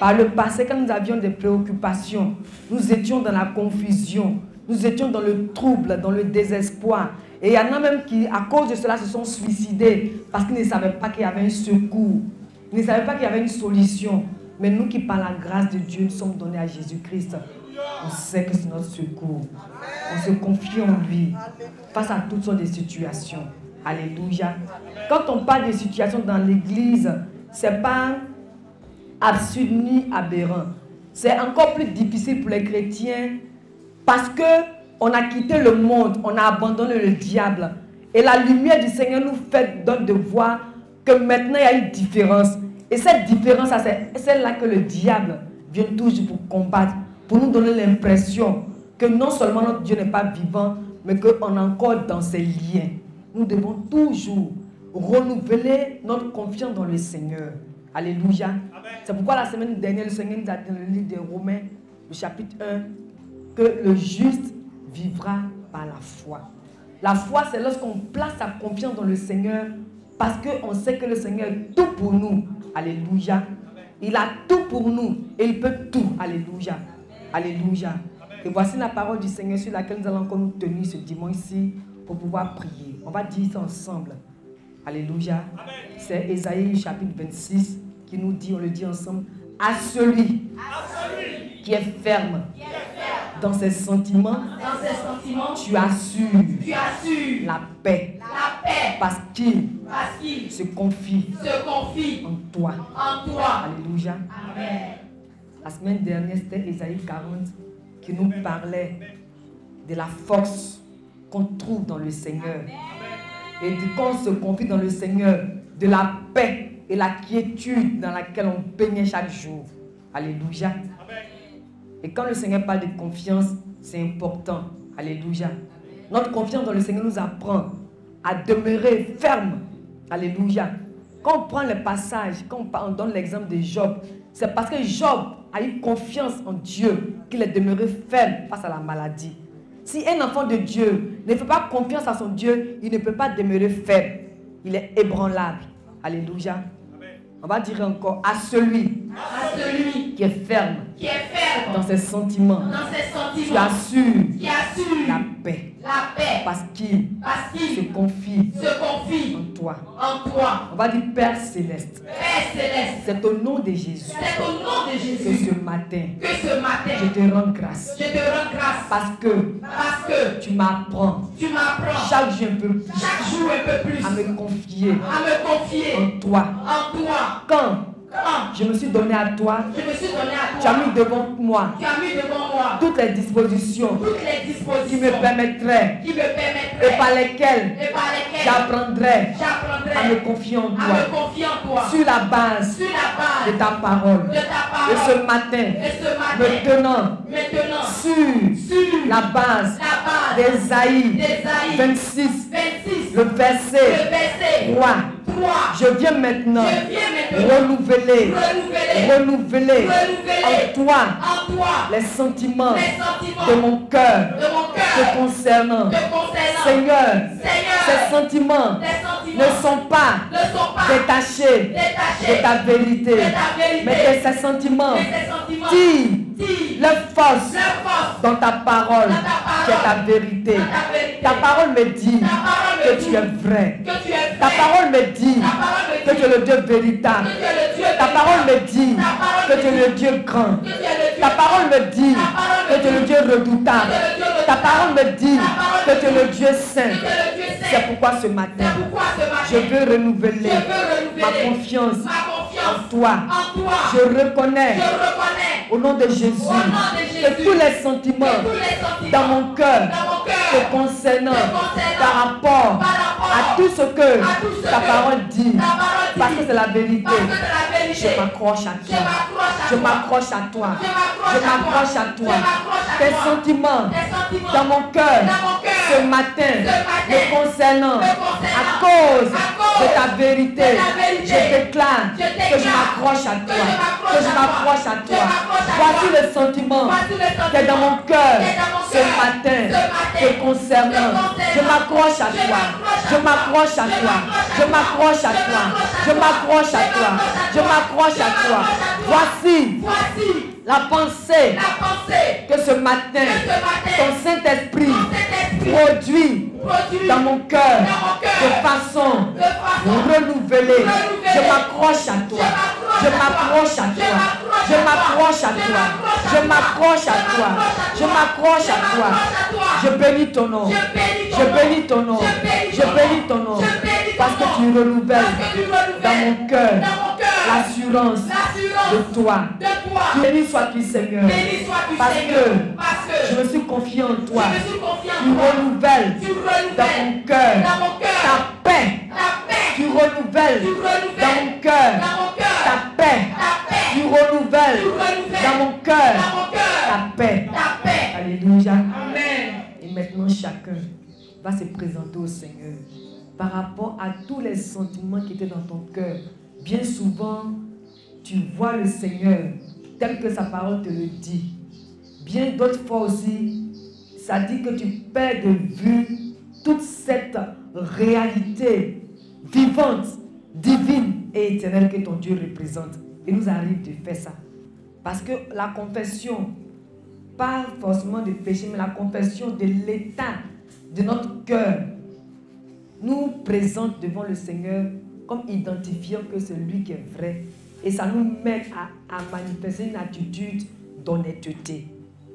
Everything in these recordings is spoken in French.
Par le passé, quand nous avions des préoccupations, nous étions dans la confusion, nous étions dans le trouble, dans le désespoir. Et il y en a même qui, à cause de cela, se sont suicidés parce qu'ils ne savaient pas qu'il y avait un secours. Ils ne savaient pas qu'il y avait une solution. Mais nous qui, par la grâce de Dieu, nous sommes donnés à Jésus-Christ, on sait que c'est notre secours. On se confie en lui face à toutes sortes de situations. Alléluia. Quand on parle de situations dans l'église, ce n'est pas absurde ni aberrant. C'est encore plus difficile pour les chrétiens parce qu'on a quitté le monde, on a abandonné le diable. Et la lumière du Seigneur nous fait donc de voir que maintenant il y a une différence. Et cette différence, c'est celle-là que le diable vient toujours pour combattre, pour nous donner l'impression que non seulement notre Dieu n'est pas vivant, mais qu'on est encore dans ses liens. Nous devons toujours renouveler notre confiance dans le Seigneur. Alléluia. C'est pourquoi la semaine dernière, le Seigneur nous a dit dans le livre des Romains, le chapitre 1, que le juste vivra par la foi. La foi, c'est lorsqu'on place sa confiance dans le Seigneur parce qu'on sait que le Seigneur est tout pour nous. Alléluia. Il a tout pour nous et il peut tout. Alléluia. Alléluia. Et voici la parole du Seigneur sur laquelle nous allons encore nous tenir ce dimanche-ci pour pouvoir prier. On va dire ça ensemble. Alléluia. C'est Ésaïe chapitre 26 qui nous dit, on le dit ensemble, à celui qui est ferme dans ses sentiments, tu assures la paix parce qu'il se confie en toi. Alléluia. Amen. La semaine dernière, c'était Ésaïe 40 qui nous parlait de la force qu'on trouve dans le Seigneur. Et quand on se confie dans le Seigneur, de la paix et la quiétude dans laquelle on baigne chaque jour. Alléluia. Et quand le Seigneur parle de confiance, c'est important. Alléluia. Notre confiance dans le Seigneur nous apprend à demeurer ferme. Alléluia. Quand on prend les passages, quand on donne l'exemple de Job, c'est parce que Job a eu confiance en Dieu qu'il est demeuré ferme face à la maladie. Si un enfant de Dieu ne fait pas confiance à son Dieu, il ne peut pas demeurer faible. Il est ébranlable. Alléluia. On va dire encore à celui qui est ferme, dans ses sentiments, tu assures la paix, parce qu'il se confie en toi. On va dire Père Céleste, c'est au nom de Jésus que ce matin je te rends grâce, parce que tu m'apprends chaque jour un peu plus à me confier en toi. Quand je me suis donné à toi, tu as mis devant moi toutes les dispositions qui me permettraient et par lesquelles j'apprendrai à me confier en toi sur la base de ta parole. Et ce matin, me tenant sur la base d'Ésaïe 26, le verset 3. Je viens maintenant renouveler en toi les sentiments de mon cœur te concernant. Seigneur, ces sentiments ne sont pas détachés de ta vérité, mais que ces sentiments tirent leur force dans ta parole, qui est ta vérité. Ta parole me dit que tu es vrai. Ta parole me dit que tu es le Dieu véritable. Ta parole me dit que tu es le Dieu grand. Ta parole me dit que tu es le Dieu redoutable. Ta parole me dit que tu es le Dieu saint. C'est pourquoi ce matin, je veux renouveler ma confiance en toi. Je reconnais au nom de Jésus que tous les sentiments dans mon cœur te concernant par rapport à tout ce que ta parole dit, parce que c'est la vérité, je m'accroche à toi. Je m'accroche à toi. Je m'accroche à toi. Tes sentiments dans mon cœur ce matin me concernant à cause de ta vérité, je déclare que je m'accroche à toi. Que je m'accroche à toi. Voici le sentiment qui est dans mon cœur ce matin te concernant. Je m'accroche à toi. Je m'accroche à toi. Je m'accroche à toi. Je m'accroche à toi. Je m'accroche à toi. Voici la pensée que ce matin, ton Saint-Esprit produit dans mon cœur de façon renouvelée. Je m'accroche à toi. Je m'accroche à toi. Je m'accroche à toi. Je m'accroche à toi. Je m'accroche à toi. Je bénis ton nom. Je bénis ton nom. Je bénis ton nom. Parce que tu renouvelles dans mon cœur l'assurance de toi. Béni sois-tu, Seigneur. Parce que je me suis confié en toi. Tu renouvelles dans mon cœur ta paix. Tu renouvelles dans mon cœur ta paix. Tu renouvelles dans mon cœur ta paix. Alléluia. Et maintenant, chacun va se présenter au Seigneur par rapport à tous les sentiments qui étaient dans ton cœur. Bien souvent, tu vois le Seigneur tel que sa parole te le dit. Bien d'autres fois aussi, ça dit que tu perds de vue toute cette réalité vivante, divine et éternelle que ton Dieu représente. Il nous arrive de faire ça. Parce que la confession, pas forcément de péché, mais la confession de l'état de notre cœur, nous présente devant le Seigneur comme identifiant que c'est lui qui est vrai. Et ça nous met à manifester une attitude d'honnêteté.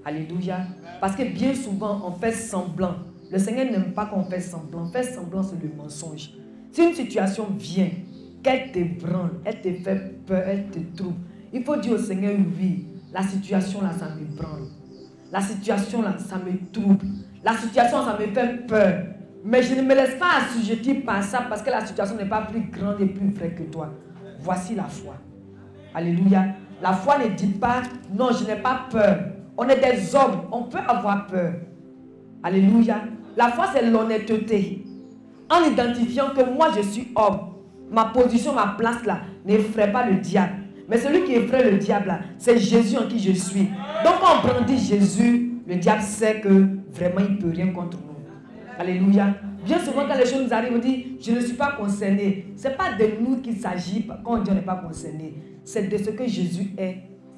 Alléluia. Parce que bien souvent, on fait semblant. Le Seigneur n'aime pas qu'on fait semblant. Faire semblant, c'est le mensonge. Si une situation vient, qu'elle t'ébranle, elle te fait peur, elle te trouble, il faut dire au Seigneur, oui, la situation là, ça me branle. La situation là, ça me trouble. La situation, ça me fait peur. Mais je ne me laisse pas assujettir par ça parce que la situation n'est pas plus grande et plus vraie que toi. Voici la foi. Alléluia. La foi ne dit pas, non, je n'ai pas peur. On est des hommes, on peut avoir peur. Alléluia. La foi, c'est l'honnêteté. En identifiant que moi, je suis homme. Ma position, ma place là, n'effraie pas le diable. Mais celui qui effraie le diable là, c'est Jésus en qui je suis. Donc quand on brandit Jésus, le diable sait que vraiment il ne peut rien contre nous. Alléluia. Bien souvent quand les choses nous arrivent, on dit, je ne suis pas concerné. Ce n'est pas de nous qu'il s'agit quand on dit on n'est pas concerné. C'est de ce que Jésus est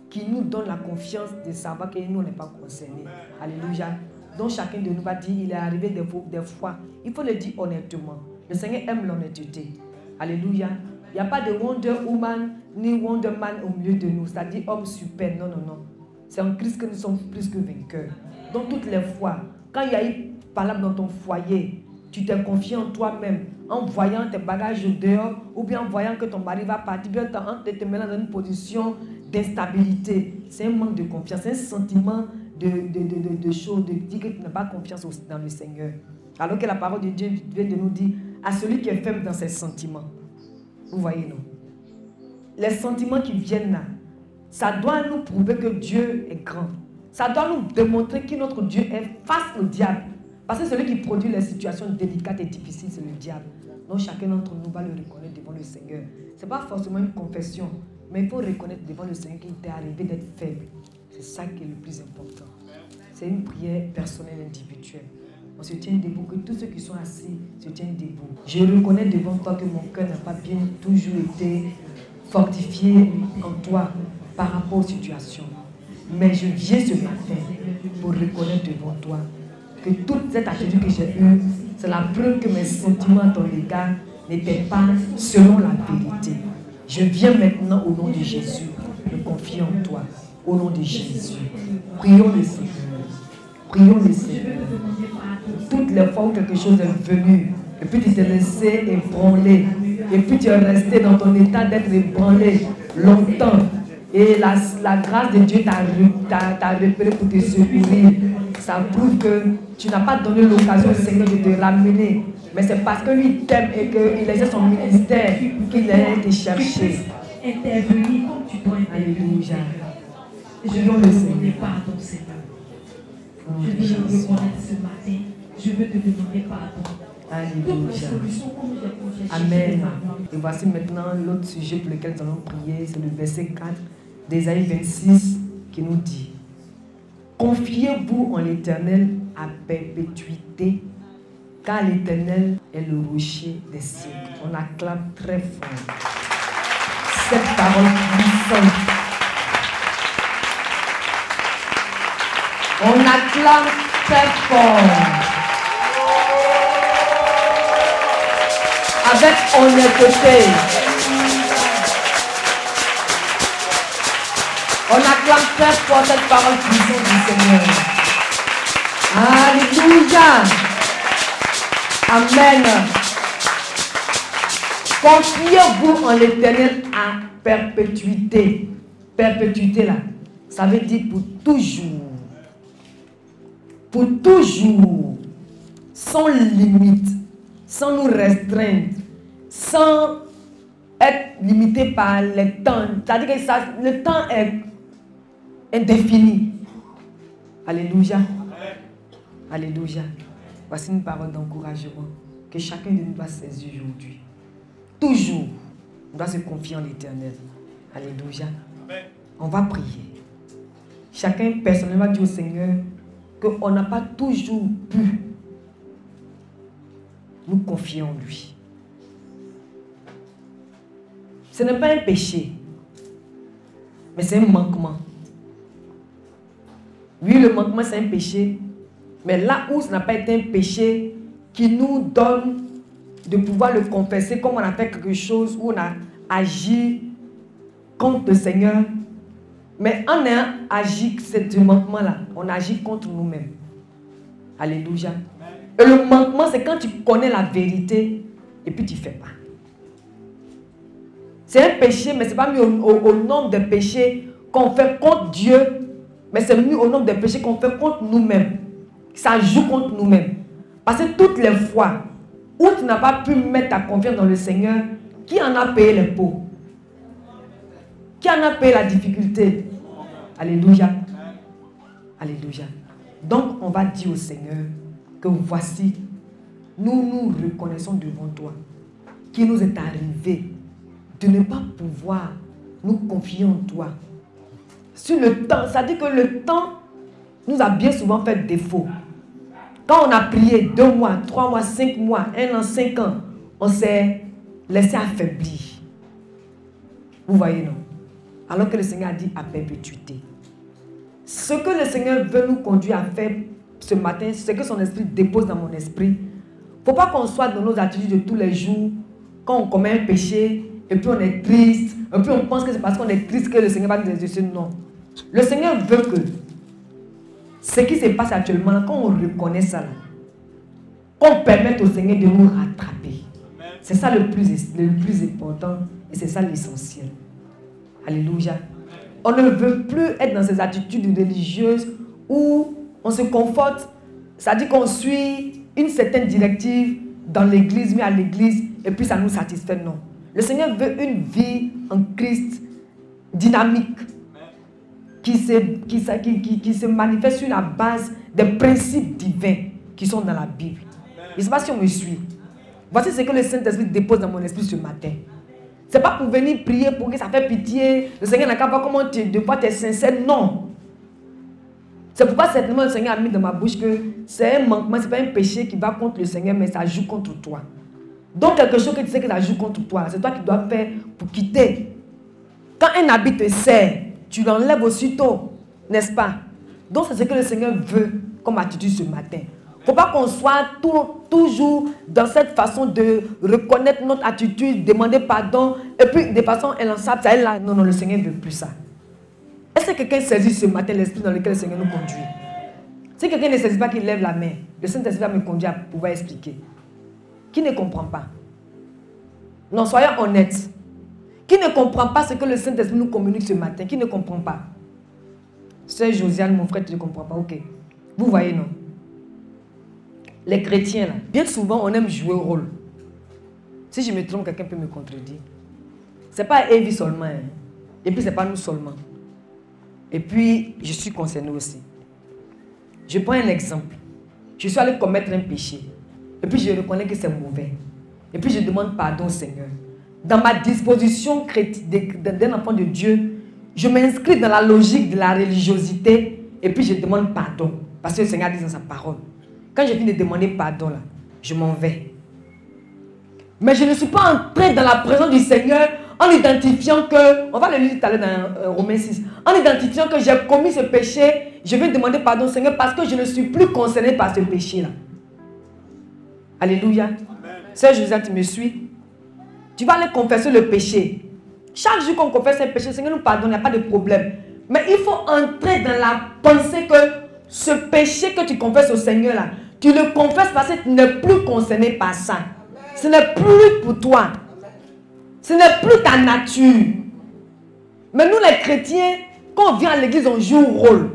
qui nous donne la confiance de savoir que nous, on n'est pas concernés. Alléluia. Donc chacun de nous va dire, il est arrivé des fois. Il faut le dire honnêtement. Le Seigneur aime l'honnêteté. Alléluia. Il n'y a pas de Wonder Woman ni Wonder Man au milieu de nous. C'est-à-dire homme super. Non, non, non. C'est en Christ que nous sommes plus que vainqueurs. Donc toutes les fois, quand il y a eu parlable dans ton foyer, tu t'es confié en toi-même, en voyant tes bagages dehors, ou bien en voyant que ton mari va partir, bien en te mettant dans une position d'instabilité. C'est un manque de confiance, c'est un sentiment de choses, de dire que tu n'as pas confiance dans le Seigneur. Alors que la parole de Dieu vient de nous dire, à celui qui est faible dans ses sentiments. Vous voyez, non? Les sentiments qui viennent là, ça doit nous prouver que Dieu est grand. Ça doit nous démontrer que notre Dieu est face au diable. Parce que celui qui produit les situations délicates et difficiles, c'est le diable. Donc chacun d'entre nous va le reconnaître devant le Seigneur. Ce n'est pas forcément une confession, mais il faut reconnaître devant le Seigneur qu'il t'est arrivé d'être faible. C'est ça qui est le plus important. C'est une prière personnelle, individuelle. On se tient debout, que tous ceux qui sont assis se tiennent debout. Je reconnais devant toi que mon cœur n'a pas bien toujours été fortifié en toi par rapport aux situations. Mais je viens ce matin pour reconnaître devant toi que toute cette attitude que j'ai eue, c'est la preuve que mes sentiments à ton égard n'étaient pas selon la vérité. Je viens maintenant au nom de Jésus me confier en toi. Au nom de Jésus. Prions le Seigneur. Prions le Seigneur. Toutes les fois où quelque chose est venu, et puis tu t'es laissé ébranler, et puis tu es resté dans ton état d'être ébranlé longtemps, et la grâce de Dieu t'a repéré pour te secourir. Ça prouve que tu n'as pas donné l'occasion au Seigneur de te ramener. Mais c'est parce que lui t'aime et qu'il exerce son ministère qu'il a été chercher. Intervenir comme tu dois intervenir. Alléluia. Prions le Seigneur. Pardon, Seigneur. Je veux le reconnaître ce matin. Je veux te demander pardon. Alléluia. Amen. Et voici maintenant l'autre sujet pour lequel nous allons prier. C'est le verset 4 d'Ésaïe 26 qui nous dit: confiez-vous en l'Éternel à perpétuité. car l'Éternel est le rocher des siècles. On acclame très fort cette parole puissante. On acclame très fort. Avec honnêteté. On acclame très fort cette parole puissante du Seigneur. Alléluia. Amen. Confiez-vous en l'Éternel à perpétuité. Perpétuité là, ça veut dire pour toujours. Pour toujours. Sans limite. Sans nous restreindre. Sans être limité par le temps. C'est-à-dire que ça, le temps est indéfini. Alléluia. Alléluia. Voici une parole d'encouragement que chacun de nous doit saisir aujourd'hui. Toujours, on doit se confier en l'Éternel. Alléluia. On va prier. Chacun personnellement dit au Seigneur qu'on n'a pas toujours pu nous confier en lui. Ce n'est pas un péché, mais c'est un manquement. Oui, le manquement c'est un péché, mais là où ce n'a pas été un péché qui nous donne de pouvoir le confesser comme on a fait quelque chose, où on a agi contre le Seigneur, mais en ayant agi ce manquement-là, on agit contre nous-mêmes. Alléluia. Et le manquement, c'est quand tu connais la vérité et puis tu ne fais pas. C'est un péché, mais ce n'est pas mis au nombre de péchés qu'on fait contre Dieu, mais c'est mis au nombre de péchés qu'on fait contre nous-mêmes. Ça joue contre nous-mêmes. Parce que toutes les fois où tu n'as pas pu mettre ta confiance dans le Seigneur, qui en a payé les pots? Qui en a payé la difficulté? Alléluia. Alléluia. Donc, on va dire au Seigneur que voici, nous nous reconnaissons devant toi qu'il nous est arrivé de ne pas pouvoir nous confier en toi. Sur le temps, ça dit que le temps nous a bien souvent fait défaut. Quand on a prié 2 mois, 3 mois, 5 mois, 1 an, 5 ans, on s'est laissé affaiblir. Vous voyez, non? Alors que le Seigneur a dit à perpétuité. Ce que le Seigneur veut nous conduire à faire ce matin, c'est que son esprit dépose dans mon esprit. Il ne faut pas qu'on soit dans nos attitudes de tous les jours, quand on commet un péché, et puis on est triste, et puis on pense que c'est parce qu'on est triste que le Seigneur va nous exaucer. Non. Le Seigneur veut que ce qui se passe actuellement, quand on reconnaît ça, qu'on permette au Seigneur de nous rattraper. C'est ça le plus important et c'est ça l'essentiel. Alléluia. On ne veut plus être dans ces attitudes religieuses où on se conforte, c'est-à-dire qu'on suit une certaine directive dans l'église, mais à l'église, et puis ça nous satisfait. Non. Le Seigneur veut une vie en Christ dynamique, qui se manifeste sur la base des principes divins qui sont dans la Bible. Je ne sais pas si on me suit. Voici ce que le Saint-Esprit dépose dans mon esprit ce matin. Ce n'est pas pour venir prier pour que ça fait pitié. Le Seigneur n'a qu'à voir comment tu es sincère. Non. C'est pourquoi certainement le Seigneur a mis dans ma bouche que c'est un manquement, ce n'est pas un péché qui va contre le Seigneur, mais ça joue contre toi. Donc quelque chose que tu sais que ça joue contre toi, c'est toi qui dois faire pour quitter. Quand un habit te sert, tu l'enlèves aussitôt, n'est-ce pas? Donc c'est ce que le Seigneur veut comme attitude ce matin. Il ne faut pas qu'on soit toujours dans cette façon de reconnaître notre attitude, demander pardon, et puis de façon inlassable, ça est là. Non, non, le Seigneur ne veut plus ça. Est-ce que quelqu'un saisit ce matin l'esprit dans lequel le Seigneur nous conduit? Si quelqu'un ne saisit pas, qu'il lève la main, le Saint-Esprit va me conduire à pouvoir expliquer. Qui ne comprend pas? Non, soyons honnêtes. Qui ne comprend pas ce que le Saint-Esprit nous communique ce matin? Qui ne comprend pas? Sœur Josiane, mon frère, tu ne comprends pas? Ok. Vous voyez, non? Les chrétiens, là, bien souvent, on aime jouer au rôle. Si je me trompe, quelqu'un peut me contredire. Ce n'est pas Evie seulement. Hein. Et puis, ce n'est pas nous seulement. Et puis, je suis concerné aussi. Je prends un exemple. Je suis allé commettre un péché. Et puis, je reconnais que c'est mauvais. Et puis, je demande pardon au Seigneur. Dans ma disposition d'un enfant de Dieu, je m'inscris dans la logique de la religiosité. Et puis, je demande pardon. Parce que le Seigneur dit dans sa parole. Quand je finis de demander pardon, là, je m'en vais. Mais je ne suis pas entré dans la présence du Seigneur en identifiant que, on va le lire tout à l'heure dans Romains 6, en identifiant que j'ai commis ce péché, je vais demander pardon au Seigneur parce que je ne suis plus concerné par ce péché-là. Alléluia. Sœur Josiane, tu me suis? Tu vas aller confesser le péché. Chaque jour qu'on confesse un péché, le Seigneur nous pardonne, il n'y a pas de problème. Mais il faut entrer dans la pensée que ce péché que tu confesses au Seigneur là, tu le confesses parce que tu n'es plus concerné par ça. Ce n'est plus pour toi. Ce n'est plus ta nature. Mais nous les chrétiens, quand on vient à l'église, on joue un rôle.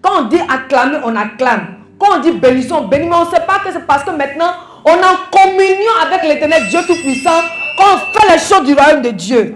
Quand on dit acclamer, on acclame. Quand on dit bénissons, on bénit. Mais on ne sait pas que c'est parce que maintenant, on est en communion avec l'Éternel Dieu Tout-Puissant, qu'on fait les choses du royaume de Dieu.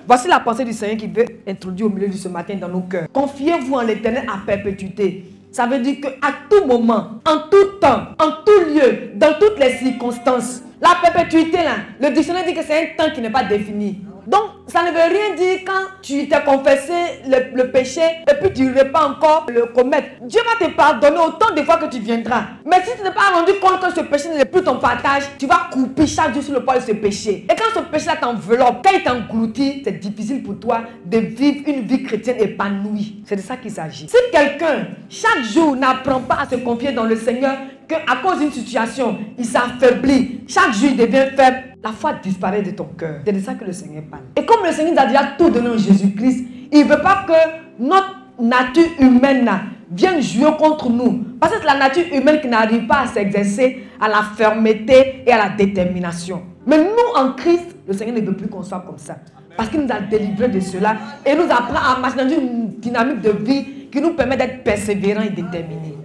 Voici la pensée du Seigneur qui veut introduire au milieu de ce matin dans nos cœurs. Confiez-vous en l'Éternel à perpétuité. Ça veut dire qu'à tout moment, en tout temps, en tout lieu, dans toutes les circonstances, la perpétuité, là, le dictionnaire dit que c'est un temps qui n'est pas défini. Donc, ça ne veut rien dire quand tu t'es confessé le péché et puis tu ne veux pas encore le commettre. Dieu va te pardonner autant de fois que tu viendras. Mais si tu n'es pas rendu compte que ce péché n'est plus ton partage, tu vas couper chaque jour sur le poids de ce péché. Et quand ce péché-là t'enveloppe, quand il t'engloutit, c'est difficile pour toi de vivre une vie chrétienne épanouie. C'est de ça qu'il s'agit. Si quelqu'un, chaque jour, n'apprend pas à se confier dans le Seigneur, qu'à cause d'une situation, il s'affaiblit, chaque jour il devient faible, la foi disparaît de ton cœur. C'est de ça que le Seigneur parle. Et comme le Seigneur nous a déjà tout donné en Jésus-Christ, il ne veut pas que notre nature humaine vienne jouer contre nous. Parce que c'est la nature humaine qui n'arrive pas à s'exercer à la fermeté et à la détermination. Mais nous, en Christ, le Seigneur ne veut plus qu'on soit comme ça. Parce qu'il nous a délivrés de cela et nous apprend à marcher dans une dynamique de vie qui nous permet d'être persévérants et déterminés.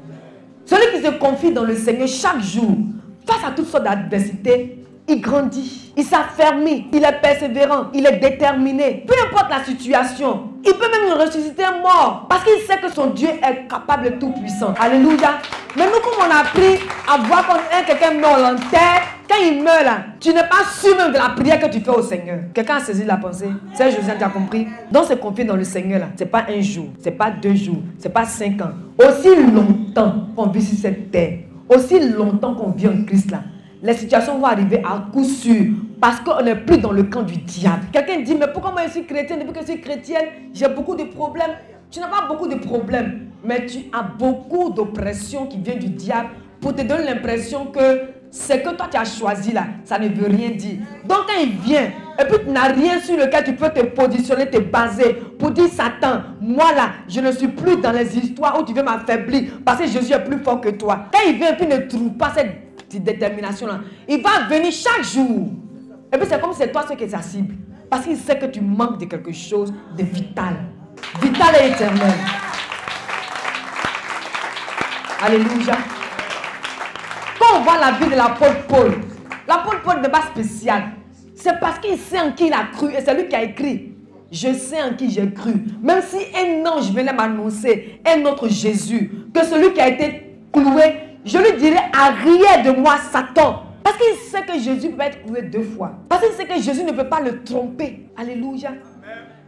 Celui qui se confie dans le Seigneur chaque jour, face à toutes sortes d'adversités, il grandit, il s'affermit, il est persévérant, il est déterminé. Peu importe la situation, il peut même ressusciter un mort parce qu'il sait que son Dieu est capable et tout puissant. Alléluia. Mais nous, comme on a appris à voir quand quelqu'un meurt, on l'enterre, quand il meurt là, tu n'es pas sûr même de la prière que tu fais au Seigneur. Quelqu'un a saisi la pensée? C'est Josiane, tu as compris? Donc se confier dans le Seigneur là, c'est pas un jour, c'est pas 2 jours, c'est pas 5 ans. Aussi longtemps qu'on vit sur cette terre, aussi longtemps qu'on vit en Christ là, les situations vont arriver à coup sûr parce qu'on n'est plus dans le camp du diable. Quelqu'un dit, mais pourquoi moi je suis chrétienne? Depuis que je suis chrétienne, j'ai beaucoup de problèmes. Tu n'as pas beaucoup de problèmes, mais tu as beaucoup d'oppression qui vient du diable pour te donner l'impression que ce que toi tu as choisi là, ça ne veut rien dire. Donc quand il vient, et puis tu n'as rien sur lequel tu peux te positionner, te baser pour dire Satan, moi là, je ne suis plus dans les histoires où tu veux m'affaiblir parce que Jésus est plus fort que toi. Quand il vient et puis ne trouve pas cette détermination là, il va venir chaque jour. Et puis c'est comme si c'est toi ce qui est sa cible. Parce qu'il sait que tu manques de quelque chose de vital. Vital et éternel. Alléluia. Quand on voit la vie de l'apôtre Paul n'est pas spécial. C'est parce qu'il sait en qui il a cru. Et c'est lui qui a écrit. Je sais en qui j'ai cru. Même si un ange venait m'annoncer un autre Jésus, que celui qui a été cloué, je lui dirai arrière de moi Satan. Parce qu'il sait que Jésus peut être cloué 2 fois. Parce qu'il sait que Jésus ne peut pas le tromper. Alléluia.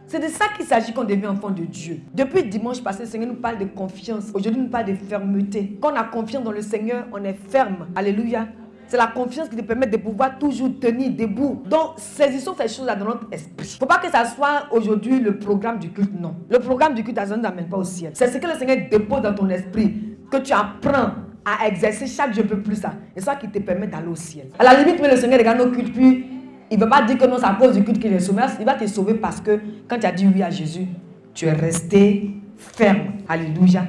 C'est de ça qu'il s'agit quand on devient enfant de Dieu. Depuis dimanche passé, le Seigneur nous parle de confiance. Aujourd'hui, il nous parle de fermeté. Quand on a confiance dans le Seigneur, on est ferme. Alléluia. C'est la confiance qui nous permet de pouvoir toujours tenir debout. Donc, saisissons ces choses-là dans notre esprit. Il ne faut pas que ça soit aujourd'hui le programme du culte, non. Le programme du culte, ça ne nous amène pas au ciel. C'est ce que le Seigneur dépose dans ton esprit, que tu apprends à exercer chaque jour un peu plus ça. Et ça qui te permet d'aller au ciel. À la limite, mais le Seigneur regarde nos cultes, puis il ne veut pas dire que non, c'est à cause du culte qu'il est sauvé. Il va te sauver parce que quand tu as dit oui à Jésus, tu es resté ferme. Alléluia.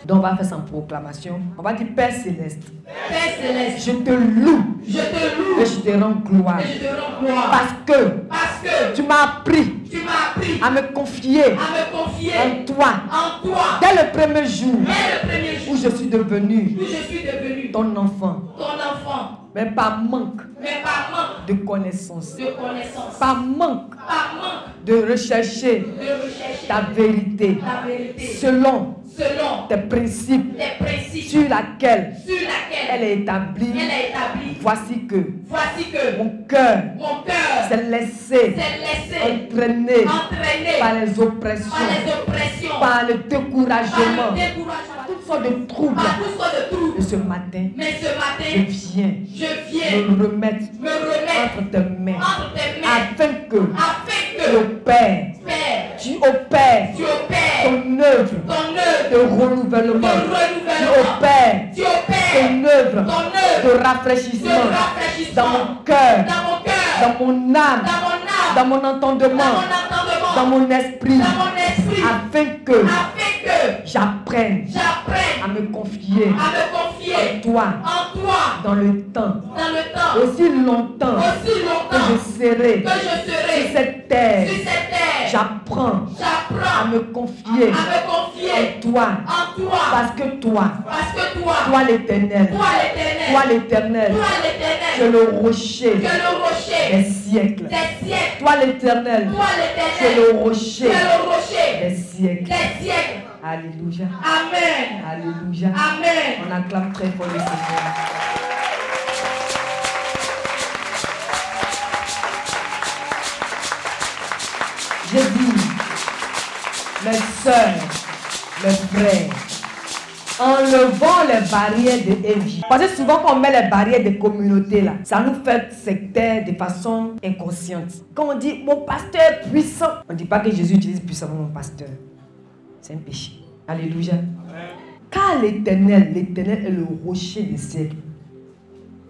Donc on va faire sans proclamation. On va dire Père Céleste. Père Céleste, Je te loue. je te loue Et je te rends gloire. et je te rends gloire. Parce que Tu tu m'as appris m'as appris à me confier à me confier en toi. en toi Dès le premier jour dès le premier jour où je suis devenu où je suis devenu ton enfant. ton enfant, Mais par manque mais par manque de connaissance. de connaissance, Par manque par manque de rechercher de rechercher ta vérité. la vérité Selon selon tes principes les principes sur laquelle sur laquelle elle est établie. elle est établie. Voici que Voici que mon cœur mon cœur s'est laissé s'est laissé entraîner entraîner par les oppressions, par les oppressions, par le par découragement, le découragement, toutes sorte de trouble. par toutes sortes de troubles. Et ce matin, Mais ce je matin, viens je viens me remettre me entre tes mains entre tes mains afin que afin tu opères, Père, tu opères tu opères ton œuvre ton œuvre de renouvellement, tu opères tu opères ton œuvre ton de œuvre rafraîchissement de rafraîchissement dans mon cœur, dans mon cœur, dans mon âme, dans mon entendement, dans mon esprit, afin que j'apprenne à me confier en toi dans le temps, aussi longtemps que je serai sur cette terre. J'apprends à me confier en toi, parce que toi l'Éternel, tu es le rocher des siècles. Toi l'Éternel, tu es le rocher des siècles. Alléluia. Amen. Alléluia. Amen. On acclame très fort le Seigneur. J'ai dit, mes soeurs, mes frères, enlevons les barrières de Ève. Parce que souvent quand on met les barrières des communautés là, ça nous fait sectaire de façon inconsciente. Quand on dit mon pasteur est puissant, on ne dit pas que Jésus utilise puissamment mon pasteur. C'est un péché. Alléluia. Car l'Éternel est le rocher des siècles.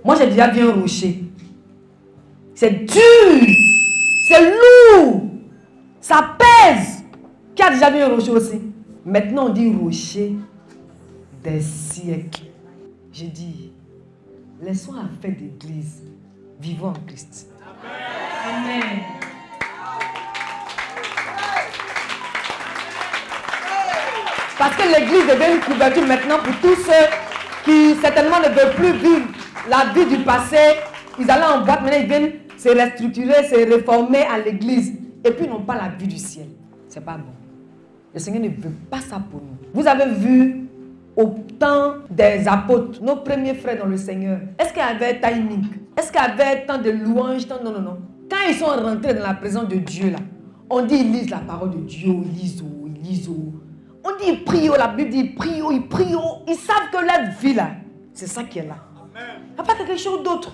Moi j'ai déjà vu un rocher. C'est dur. C'est lourd. Ça pèse. Qui a déjà vu un rocher aussi? Maintenant on dit rocher des siècles. J'ai dit, laissons la fête d'église. Vivons en Christ. Amen. Parce que l'église devient une couverture maintenant pour tous ceux qui certainement ne veulent plus vivre la vie du passé. Ils allaient en boîte, maintenant ils viennent se restructurer, se réformer à l'église. Et puis ils n'ont pas la vie du ciel. C'est pas bon. Le Seigneur ne veut pas ça pour nous. Vous avez vu au temps des apôtres, nos premiers frères dans le Seigneur, est-ce qu'il y avait timing? Est-ce qu'il y avait tant de louanges? Non, non, non. Quand ils sont rentrés dans la présence de Dieu, là, on dit ils lisent la parole de Dieu, ils lisent. On dit ils prient, la Bible dit ils prient. Ils savent que leur vie, là, c'est ça qui est là. Il n'y a pas quelque chose d'autre.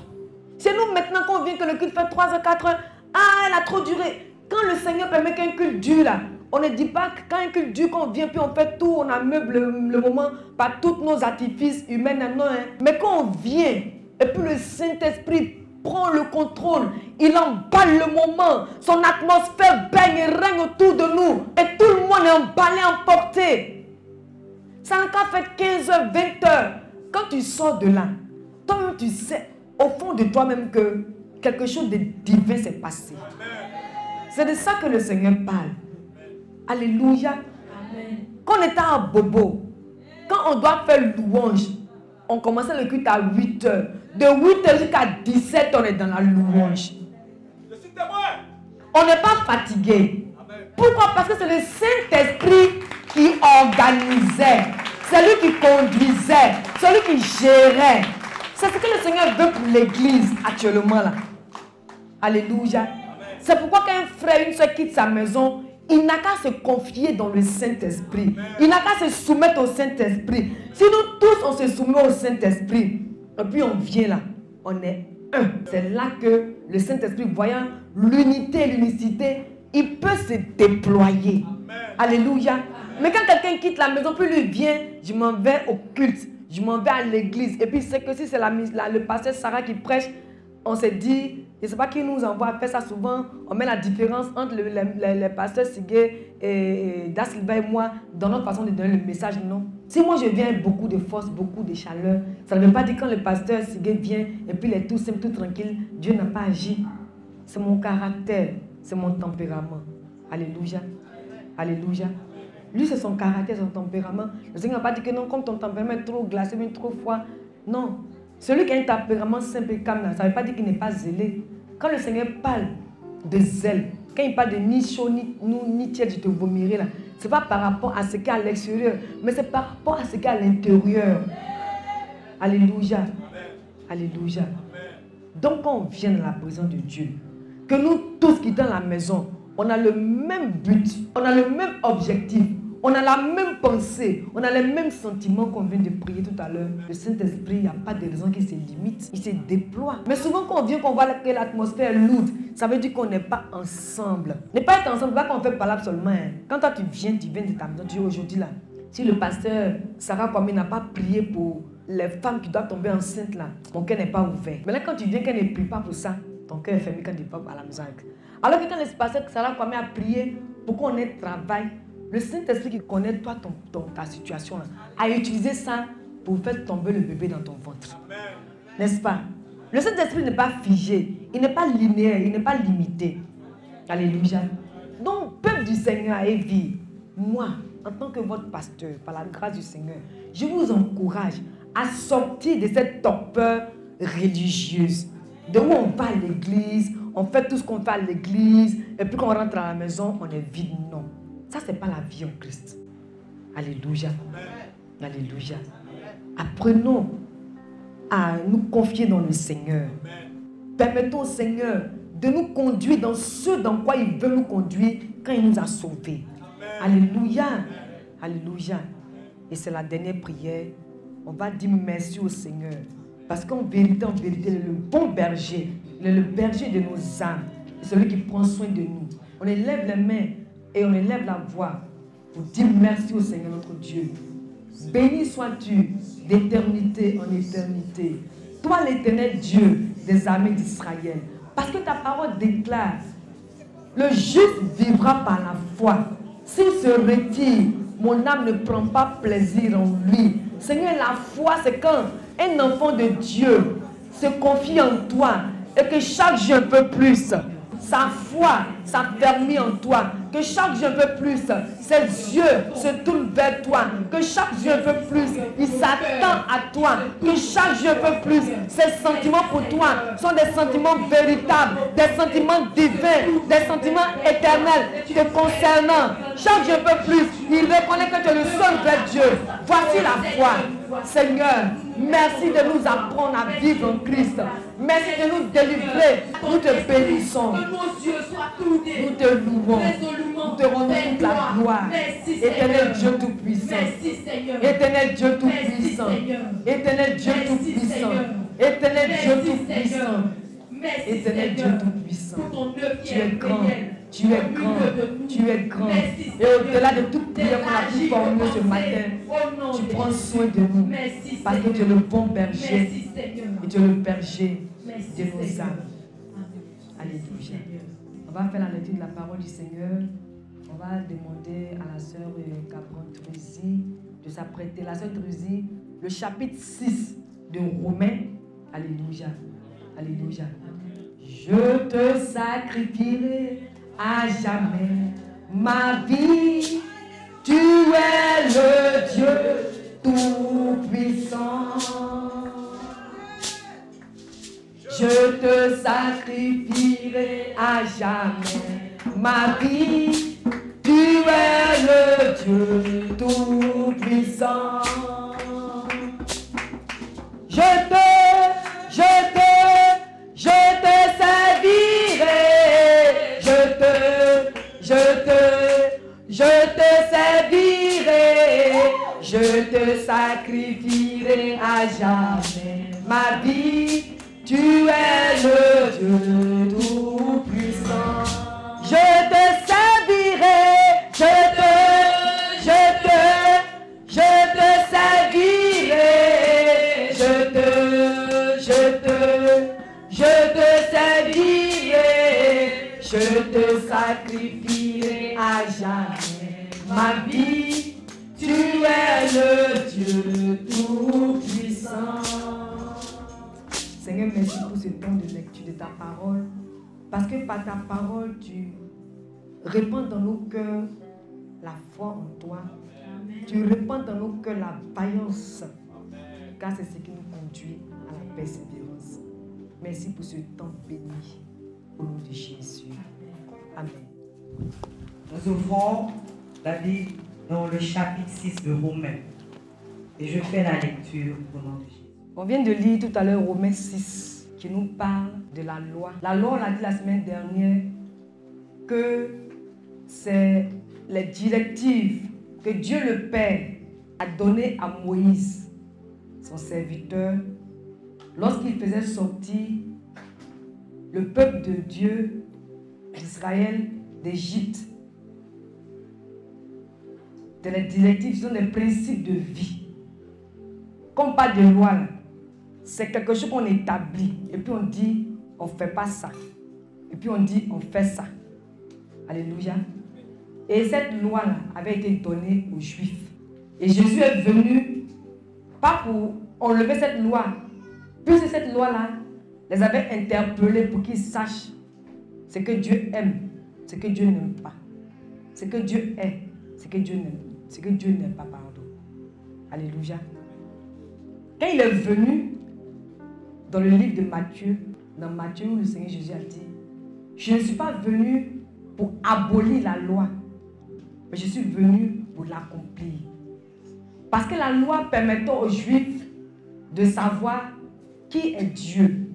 C'est nous maintenant qu'on vient que le culte fait 3 heures, 4 heures. Ah, elle a trop duré. Quand le Seigneur permet qu'un culte dure, là, on ne dit pas que quand un culte dure, qu'on vient, puis on fait tout, on ameuble le moment par tous nos artifices humains. Non, hein. Mais quand on vient, et puis le Saint-Esprit prend le contrôle, il emballe le moment, son atmosphère baigne et règne autour de nous, et tout le monde est emballé, emporté. Ça n'a qu'à faire 15 heures, 20 heures. Quand tu sors de là, toi-même tu sais, au fond de toi-même que quelque chose de divin s'est passé. C'est de ça que le Seigneur parle. Alléluia. Amen. Quand on était à Bobo, quand on doit faire louange, on commençait le culte à 8 heures. De 8 heures jusqu'à 17 heures, on est dans la louange. On n'est pas fatigué. Pourquoi? Parce que c'est le Saint-Esprit qui organisait. C'est lui qui conduisait. C'est lui qui gérait. C'est ce que le Seigneur veut pour l'église actuellement là. Alléluia. C'est pourquoi quand un frère, une soeur quitte sa maison, il n'a qu'à se confier dans le Saint-Esprit. Il n'a qu'à se soumettre au Saint-Esprit. Si nous tous on se soumet au Saint-Esprit, et puis on vient là, on est un. C'est là que le Saint-Esprit, voyant l'unité et l'unicité, il peut se déployer. Amen. Alléluia. Amen. Mais quand quelqu'un quitte la maison, puis lui vient, je m'en vais au culte, je m'en vais à l'église. Et puis c'est que si c'est le pasteur Sarah qui prêche, on s'est dit, je ne sais pas qui nous envoie à faire ça souvent, on met la différence entre les pasteurs Sigué et Da Silva et moi dans notre façon de donner le message, non. Si moi je viens avec beaucoup de force, beaucoup de chaleur, ça ne veut pas dire quand le pasteur Sigué vient et puis il est tout simple, tout tranquille, Dieu n'a pas agi. C'est mon caractère, c'est mon tempérament. Alléluia. Alléluia. Lui c'est son caractère, son tempérament. Le Seigneur n'a pas dit que non, comme ton tempérament est trop glacé, mais trop froid. Non. Celui qui a un tempérament simple et calme, ça ne veut pas dire qu'il n'est pas zélé. Quand le Seigneur parle de zèle, quand il parle de ni chaud ni tiède, je te vomirai là, ce n'est pas par rapport à ce qu'il y a à l'extérieur, mais c'est par rapport à ce qu'il y a à l'intérieur. Alléluia. Alléluia. Donc quand on vient dans la présence de Dieu, que nous tous qui sommes dans la maison, on a le même but, on a le même objectif, On a la même pensée, on a les mêmes sentiments qu'on vient de prier tout à l'heure. Le Saint-Esprit, il n'y a pas de raison qu'il se limite, il se déploie. Mais souvent quand on vient, qu'on voit que l'atmosphère est lourde, ça veut dire qu'on n'est pas ensemble. Ne pas être ensemble, pas qu'on fait parler seulement. Quand toi tu viens de ta maison, tu dis aujourd'hui là, si le pasteur Sarah Kwame n'a pas prié pour les femmes qui doivent tomber enceintes là, mon cœur n'est pas ouvert. Maintenant quand tu viens, qu'elle ne prie pas pour ça, ton cœur est fermé quand tu pas à la maison. Alors que quand le pasteur Sarah Kwame a prié pour qu'on ait travail, le Saint-Esprit qui connaît toi, ta situation là, a utilisé ça pour faire tomber le bébé dans ton ventre. N'est-ce pas? Le Saint-Esprit n'est pas figé, il n'est pas linéaire, il n'est pas limité. Alléluia. Donc, peuple du Seigneur et vie, moi, en tant que votre pasteur, par la grâce du Seigneur, je vous encourage à sortir de cette torpeur religieuse, de où on va à l'église, on fait tout ce qu'on fait à l'église, et puis quand on rentre à la maison, on est vide. Non. Ça, ce n'est pas la vie en Christ. Alléluia. Alléluia. Apprenons à nous confier dans le Seigneur. Permettons au Seigneur de nous conduire dans ce dans quoi il veut nous conduire quand il nous a sauvés. Alléluia. Alléluia. Et c'est la dernière prière. On va dire merci au Seigneur. Parce qu'en vérité, il est le bon berger. Il est le berger de nos âmes. C'est celui qui prend soin de nous. On élève les mains et on élève la voix pour dire merci au Seigneur notre Dieu. Béni sois-tu d'éternité en éternité. Toi l'Éternel Dieu des armées d'Israël. Parce que ta parole déclare, le juste vivra par la foi. S'il se retire, mon âme ne prend pas plaisir en lui. Seigneur, la foi, c'est quand un enfant de Dieu se confie en toi et que chaque jour un peu plus, sa foi s'affermit en toi. Que chaque jour un peu plus, ses yeux se tournent vers toi. Que chaque jour un peu plus, il s'attend à toi. Que chaque jour un peu plus, ses sentiments pour toi sont des sentiments véritables, des sentiments divins, des sentiments éternels te concernant. Chaque jour un peu plus, il reconnaît que tu es le seul vrai Dieu. Voici la foi. Seigneur, merci de nous apprendre à vivre en Christ. Merci de nous délivrer. Nous te bénissons. Nous te louons. Nous te rendons toute la gloire. Éternel Dieu Tout-Puissant. Éternel Dieu Tout-Puissant. Éternel Dieu Tout-Puissant. Éternel Dieu Tout-Puissant. Éternel Dieu Tout-Puissant. Tu es grand. Tu es grand, tu es grand. Et au-delà de toute prière qu'on a pu formuler ce matin, tu prends soin de nous. Parce que tu es le bon berger. Et tu es le berger de nos âmes. Alléluia. On va faire la lecture de la parole du Seigneur. On va demander à la sœur Cabron Truzy de s'apprêter. La sœur Truzy, le chapitre 6 de Romains. Alléluia. Alléluia. Je te sacrifierai à jamais ma vie, tu es le Dieu Tout-Puissant. Je te sacrifierai à jamais ma vie, tu es le Dieu Tout-Puissant. Je te servirai, je te servirai, je te sacrifierai à jamais ma vie, tu es le Dieu Tout-Puissant. Je te servirai, je te servirai, je te servirai, je te sacrifierai à jamais ma vie, tu es le Dieu Tout-Puissant. Seigneur, merci pour ce temps de lecture de ta parole, parce que par ta parole, tu répands dans nos cœurs la foi en toi. Amen. Tu répands dans nos cœurs la vaillance, car c'est ce qui nous conduit à la persévérance. Merci pour ce temps béni. Au nom de Jésus. Amen. Nous ouvrons la Bible dans le chapitre 6 de Romains. Et je fais la lecture au nom de Jésus. On vient de lire tout à l'heure Romains 6 qui nous parle de la loi. La loi, on l'a dit la semaine dernière, que c'est les directives que Dieu le Père a donné à Moïse, son serviteur, lorsqu'il faisait sortir le peuple de Dieu, d'Israël, d'Égypte. De les directives, ce sont des principes de vie. Comme pas de loi, c'est quelque chose qu'on établit. Et puis on dit, on ne fait pas ça. Et puis on dit, on fait ça. Alléluia. Et cette loi-là avait été donnée aux Juifs. Et Jésus est venu, pas pour enlever cette loi, puisque cette loi-là les avait interpellés pour qu'ils sachent ce que Dieu aime, ce que Dieu n'aime pas. Ce que Dieu est, ce que Dieu n'aime, ce que Dieu n'aime pas, pardon. Alléluia. Quand il est venu, dans le livre de Matthieu, dans Matthieu où le Seigneur Jésus a dit, je ne suis pas venu pour abolir la loi, mais je suis venu pour l'accomplir. Parce que la loi permettait aux Juifs de savoir qui est Dieu,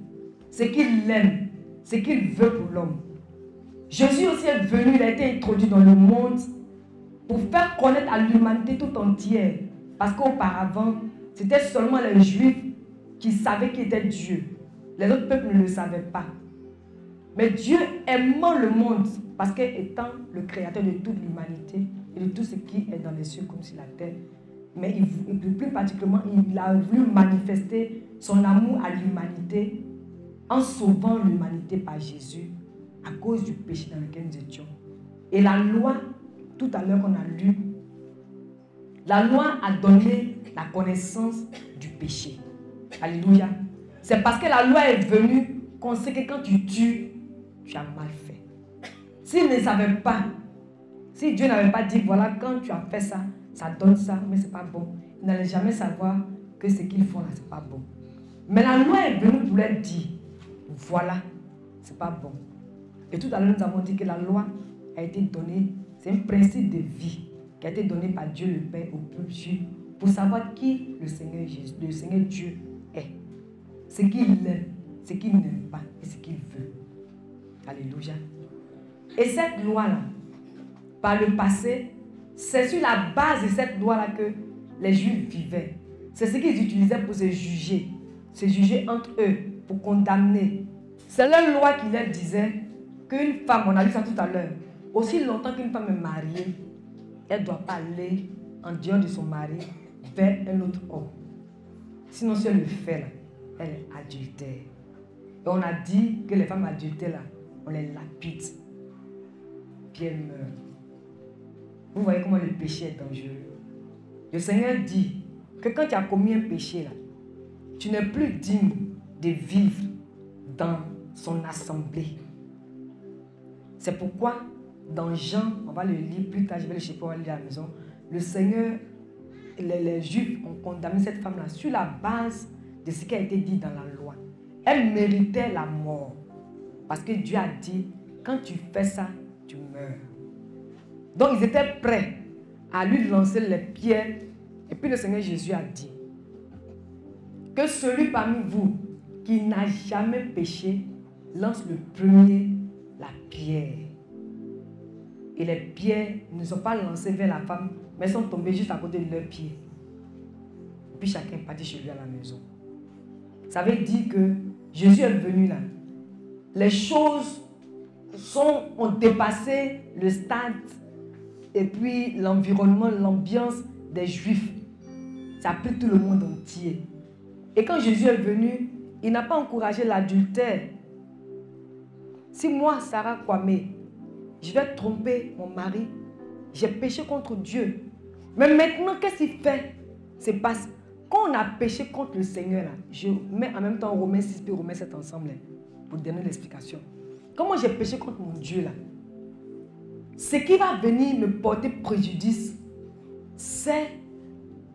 ce qu'il aime, ce qu'il veut pour l'homme. Jésus aussi est venu, il a été introduit dans le monde pour faire connaître à l'humanité tout entière. Parce qu'auparavant, c'était seulement les Juifs qui savaient qui était Dieu. Les autres peuples ne le savaient pas. Mais Dieu aimant le monde, parce qu'étant le créateur de toute l'humanité et de tout ce qui est dans les cieux comme sur la terre, mais plus particulièrement, il a voulu manifester son amour à l'humanité en sauvant l'humanité par Jésus à cause du péché dans lequel nous étions. Et la loi, tout à l'heure qu'on a lu, la loi a donné la connaissance du péché. Alléluia. C'est parce que la loi est venue qu'on sait que quand tu tues, tu as mal fait. S'il ne savait pas, si Dieu n'avait pas dit, voilà, quand tu as fait ça, ça donne ça, mais c'est pas bon. Il n'allait jamais savoir que ce qu'ils font là, c'est pas bon. Mais la loi est venue pour leur dire, voilà, c'est pas bon. Et tout à l'heure, nous avons dit que la loi a été donnée, c'est un principe de vie qui a été donné par Dieu le Père au peuple juif pour savoir qui le Seigneur Jésus, le Seigneur Dieu est. Ce qu'il aime, ce qu'il n'aime pas et ce qu'il veut. Alléluia. Et cette loi-là, par le passé, c'est sur la base de cette loi-là que les Juifs vivaient. C'est ce qu'ils utilisaient pour se juger entre eux, pour condamner. C'est leur loi qui leur disait qu'une femme, on a vu ça tout à l'heure, aussi longtemps qu'une femme est mariée, elle ne doit pas aller en dehors de son mari vers un autre homme. Sinon, si elle le fait, là, elle est adultère. Et on a dit que les femmes adultères, là, on les lapide. Puis elles meurent. Vous voyez comment le péché est dangereux. Le Seigneur dit que quand tu as commis un péché, là, tu n'es plus digne de vivre dans son assemblée. C'est pourquoi, dans Jean, on va le lire plus tard, je vais le chercher, on va le lire à la maison, le Seigneur, les Juifs ont condamné cette femme-là sur la base de ce qui a été dit dans la loi. Elle méritait la mort. Parce que Dieu a dit, quand tu fais ça, tu meurs. Donc ils étaient prêts à lui lancer les pierres. Et puis le Seigneur Jésus a dit que celui parmi vous qui n'a jamais péché lance le premier la pierre. Et les pierres ne sont pas lancées vers la femme, mais sont tombées juste à côté de leurs pieds. Et puis chacun est parti chez lui à la maison. Ça veut dire que Jésus est venu là. Les choses ont dépassé le stade et puis l'environnement, l'ambiance des Juifs. Ça a pris tout le monde entier. Et quand Jésus est venu, il n'a pas encouragé l'adultère. Si moi, Sarah Kwame, je vais tromper mon mari, j'ai péché contre Dieu. Mais maintenant, qu'est-ce qu'il fait? C'est parce qu'on a péché contre le Seigneur, là, je mets en même temps Romains 6 et Romains 7 ensemble, là, pour donner l'explication. Comment j'ai péché contre mon Dieu là? Ce qui va venir me porter préjudice, c'est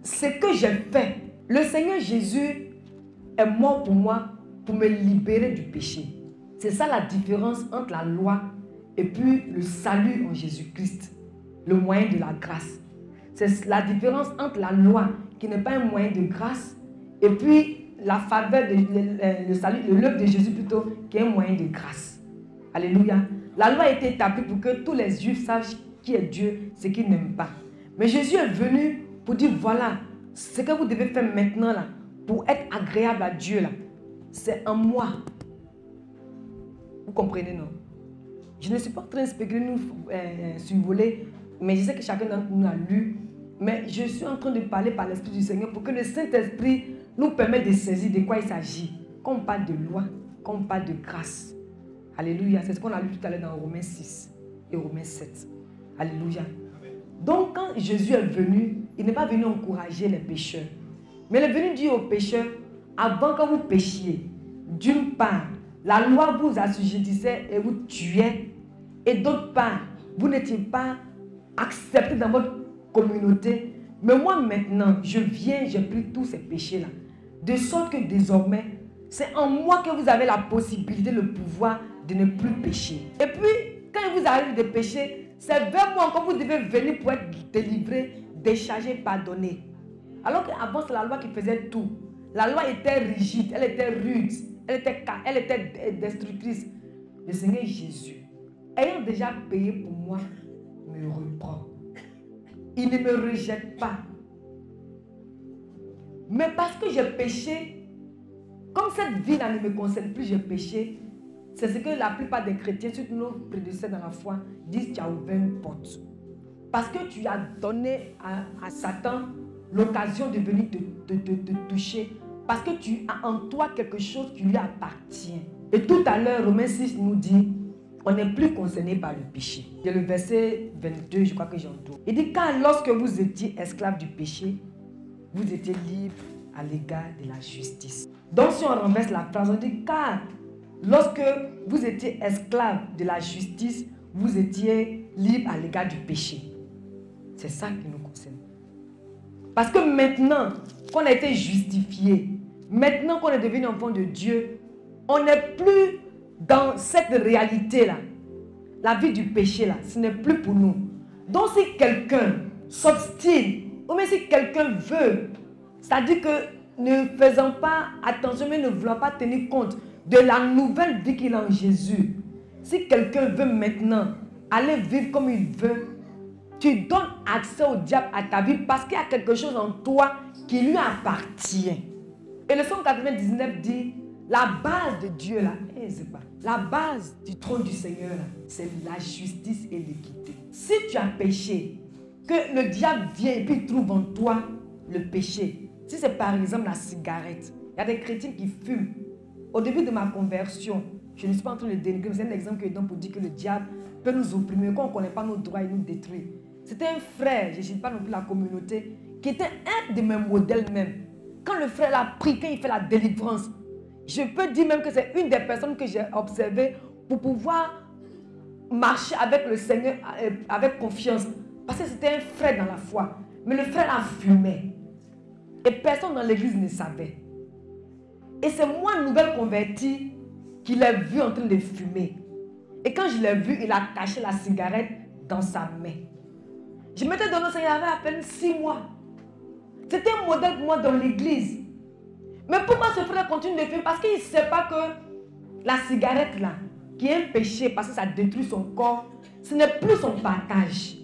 ce que j'ai fait. Le Seigneur Jésus est mort pour moi, pour me libérer du péché. C'est ça la différence entre la loi et puis le salut en Jésus-Christ, le moyen de la grâce. C'est la différence entre la loi, qui n'est pas un moyen de grâce, et puis la faveur, le salut, l'œuvre de Jésus plutôt, qui est un moyen de grâce. Alléluia. La loi a été établie pour que tous les Juifs sachent qui est Dieu, ce qu'ils n'aiment pas. Mais Jésus est venu pour dire, voilà, ce que vous devez faire maintenant là, pour être agréable à Dieu là, c'est en moi. Vous comprenez, non? Je ne suis pas en train de spéculer, nous survoler, mais je sais que chacun d'entre nous a lu. Mais je suis en train de parler par l'Esprit du Seigneur pour que le Saint-Esprit nous permette de saisir de quoi il s'agit. Quand on parle de loi, quand on parle de grâce. Alléluia. C'est ce qu'on a lu tout à l'heure dans Romains 6 et Romains 7. Alléluia. Donc quand Jésus est venu, il n'est pas venu encourager les pécheurs. Mais il est venu dire aux pécheurs, avant que vous péchiez, d'une part, la loi vous assujettissait et vous tuait. Et d'autre part, vous n'étiez pas accepté dans votre communauté. Mais moi maintenant, je viens, j'ai pris tous ces péchés-là. De sorte que désormais, c'est en moi que vous avez la possibilité, le pouvoir de ne plus pécher. Et puis, quand il vous arrive de pécher, c'est vers moi que vous devez venir pour être délivré, déchargé, pardonné. Alors qu'avant, c'est la loi qui faisait tout. La loi était rigide, elle était rude, elle était destructrice. Le Seigneur Jésus, ayant déjà payé pour moi, me reprend. Il ne me rejette pas. Mais parce que j'ai péché, comme cette vie-là ne me concerne plus, j'ai péché. C'est ce que la plupart des chrétiens, surtout nos prédécesseurs dans la foi, disent: tu as ouvert une porte. Parce que tu as donné à Satan l'occasion de venir te toucher. Parce que tu as en toi quelque chose qui lui appartient. Et tout à l'heure, Romains 6 nous dit, on n'est plus concerné par le péché. Il y a le verset 22, je crois que j'entends. Il dit, car lorsque vous étiez esclaves du péché, vous étiez libres à l'égard de la justice. Donc si on renverse la phrase, on dit, car lorsque vous étiez esclaves de la justice, vous étiez libres à l'égard du péché. C'est ça qui nous concerne. Parce que maintenant qu'on a été justifié, maintenant qu'on est devenu enfant de Dieu, on n'est plus dans cette réalité-là. La vie du péché-là, ce n'est plus pour nous. Donc si quelqu'un s'obstine, ou même si quelqu'un veut, c'est-à-dire que ne faisant pas attention, mais ne voulant pas tenir compte de la nouvelle vie qu'il a en Jésus, si quelqu'un veut maintenant aller vivre comme il veut, tu donnes accès au diable à ta vie parce qu'il y a quelque chose en toi qui lui appartient. Et le Psaume 99 dit, la base de Dieu là, la base du trône du Seigneur là, c'est la justice et l'équité. Si tu as péché, que le diable vient et puis trouve en toi le péché. Si c'est par exemple la cigarette, il y a des chrétiens qui fument. Au début de ma conversion, je ne suis pas en train de dénigrer, c'est un exemple que je donne pour dire que le diable peut nous opprimer, qu'on ne connaît pas nos droits et nous détruire. C'était un frère, je ne sais pas non plus la communauté, qui était un de mes modèles même. Quand le frère a pris, quand il fait la délivrance, je peux dire même que c'est une des personnes que j'ai observées pour pouvoir marcher avec le Seigneur avec confiance. Parce que c'était un frère dans la foi. Mais le frère a fumé. Et personne dans l'église ne savait. Et c'est moi, nouvelle convertie, qui l'ai vu en train de fumer. Et quand je l'ai vu, il a caché la cigarette dans sa main. Je m'étais donné au Seigneur, il avait à peine 6 mois. C'était un modèle pour moi dans l'église. Mais pourquoi ce frère continue de fumer? Parce qu'il ne sait pas que la cigarette là, qui est un péché parce que ça détruit son corps, ce n'est plus son partage.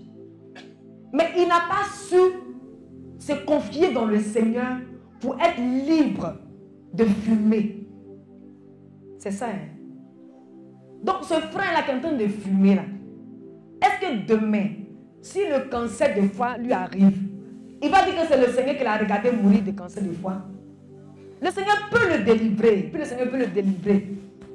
Mais il n'a pas su se confier dans le Seigneur pour être libre de fumer. C'est ça. Hein? Donc ce frère là qui est en train de fumer là, est-ce que demain, si le cancer de foie lui arrive, il va dire que c'est le Seigneur qui l'a regardé mourir de cancer de foie? Le Seigneur peut le délivrer. Puis le Seigneur peut le délivrer.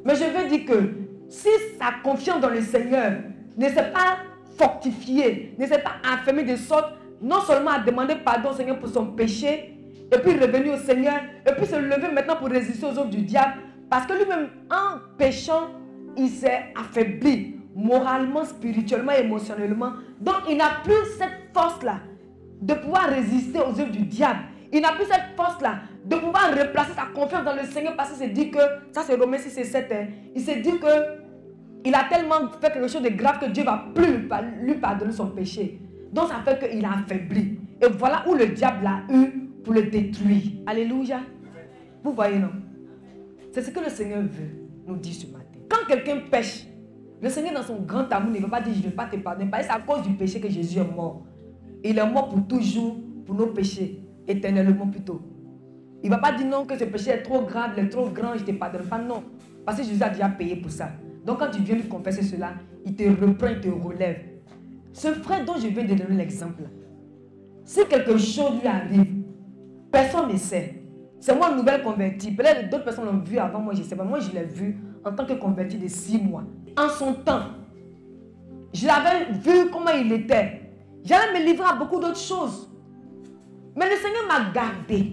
Mais je veux dire que si sa confiance dans le Seigneur ne s'est pas fortifiée, ne s'est pas affermie de sorte, non seulement à demander pardon au Seigneur pour son péché, et puis revenir au Seigneur, et puis se lever maintenant pour résister aux œuvres du diable, parce que lui-même, en péchant, il s'est affaibli moralement, spirituellement, émotionnellement. Donc il n'a plus cette force-là de pouvoir résister aux œuvres du diable. Il n'a plus cette force-là de pouvoir replacer sa confiance dans le Seigneur parce qu'il s'est dit que, ça c'est Romains 6 et 7, hein, il s'est dit que il a tellement fait quelque chose de grave que Dieu ne va plus lui pardonner son péché. Donc ça fait qu'il a affaibli. Et voilà où le diable l'a eu pour le détruire. Alléluia. Vous voyez, non? C'est ce que le Seigneur veut nous dire ce matin. Quand quelqu'un pêche, le Seigneur dans son grand amour ne va pas dire je ne vais pas te pardonner. Parce que c'est à cause du péché que Jésus est mort. Il est mort pour toujours, pour nos péchés, éternellement plutôt. Il ne va pas dire non, que ce péché est trop grave, il est trop grand, je ne te pardonne pas. Non, parce que Jésus a déjà payé pour ça. Donc quand tu viens lui confesser cela, il te reprend, il te relève. Ce frère dont je viens de donner l'exemple, si quelque chose lui arrive, personne ne sait. C'est moi, une nouvelle convertie. Peut-être d'autres personnes l'ont vu avant moi, je ne sais pas. Moi, je l'ai vu en tant que converti de 6 mois. En son temps, je l'avais vu comment il était. J'allais me livrer à beaucoup d'autres choses. Mais le Seigneur m'a gardé.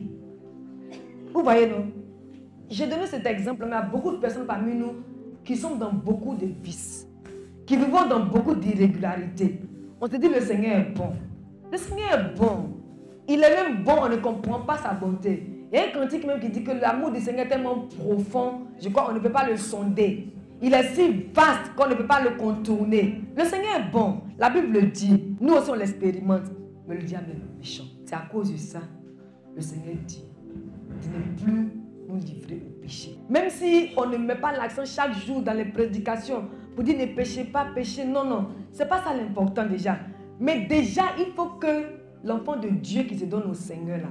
Vous voyez, non? J'ai donné cet exemple, mais il y a beaucoup de personnes parmi nous qui sont dans beaucoup de vices, qui vivent dans beaucoup d'irrégularités. On se dit le Seigneur est bon. Le Seigneur est bon. Il est même bon, on ne comprend pas sa bonté. Il y a un cantique même qui dit que l'amour du Seigneur est tellement profond, je crois qu'on ne peut pas le sonder. Il est si vaste qu'on ne peut pas le contourner. Le Seigneur est bon. La Bible le dit. Nous aussi on l'expérimente. Mais le diable est méchant. C'est à cause de ça, le Seigneur dit de ne plus nous livrer au péché. Même si on ne met pas l'accent chaque jour dans les prédications pour dire ne péchez pas, péchez. Non, non. C'est pas ça l'important déjà. Mais déjà, il faut que l'enfant de Dieu qui se donne au Seigneur là,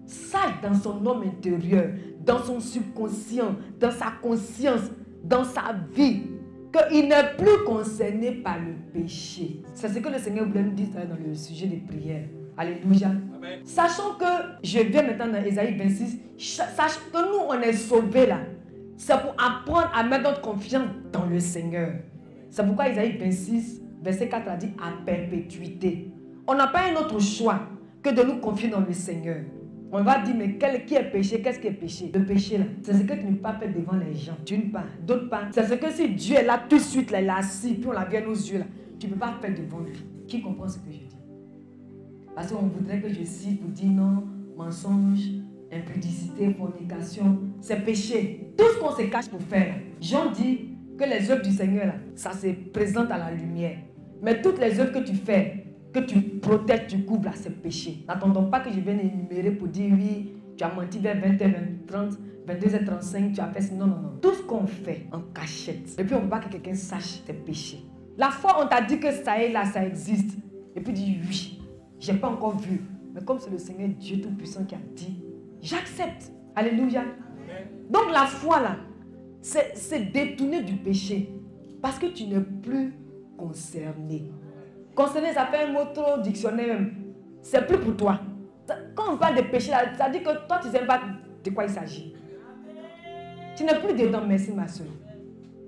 sache dans son homme intérieur, dans son subconscient, dans sa conscience, dans sa vie, qu'il n'est plus concerné par le péché. C'est ce que le Seigneur voulait nous dire dans le sujet des prières. Alléluia. Amen. Sachant que, je viens maintenant dans Ésaïe 26, sachant que nous on est sauvés là, c'est pour apprendre à mettre notre confiance dans le Seigneur. C'est pourquoi Ésaïe 26, verset 4 a dit à perpétuité. On n'a pas un autre choix que de nous confier dans le Seigneur. On va dire, mais qui est péché? Qu'est-ce qui est péché? Le péché là, c'est ce que tu ne peux pas faire devant les gens. D'une part. D'autre part, c'est ce que si Dieu est là tout de suite, là, il est assis, puis on l'a vu à nos yeux là, tu ne peux pas faire devant lui. Qui comprend ce que je dis? Parce qu'on voudrait que je cite pour dire non, mensonge, impudicité, fornication, c'est péché. Tout ce qu'on se cache pour faire. Jean dit que les œuvres du Seigneur, là, ça se présente à la lumière. Mais toutes les œuvres que tu fais, que tu protèges, tu couvres, là, c'est péché. N'attendons pas que je vienne énumérer pour dire oui, tu as menti vers 20h30, 22h35, tu as fait ça. Non, non, non. Tout ce qu'on fait en cachette, et puis on ne veut pas que quelqu'un sache, c'est péché. La fois on t'a dit que ça est là, ça existe, et puis dis oui. Je n'ai pas encore vu. Mais comme c'est le Seigneur Dieu Tout-Puissant qui a dit, j'accepte. Alléluia. Amen. Donc la foi là, c'est détourner du péché. Parce que tu n'es plus concerné. Concerné, ça fait un mot trop dictionnaire même. C'est plus pour toi. Quand on parle de péché là, ça dit que toi tu ne sais pas de quoi il s'agit. Tu n'es plus dedans, merci ma soeur.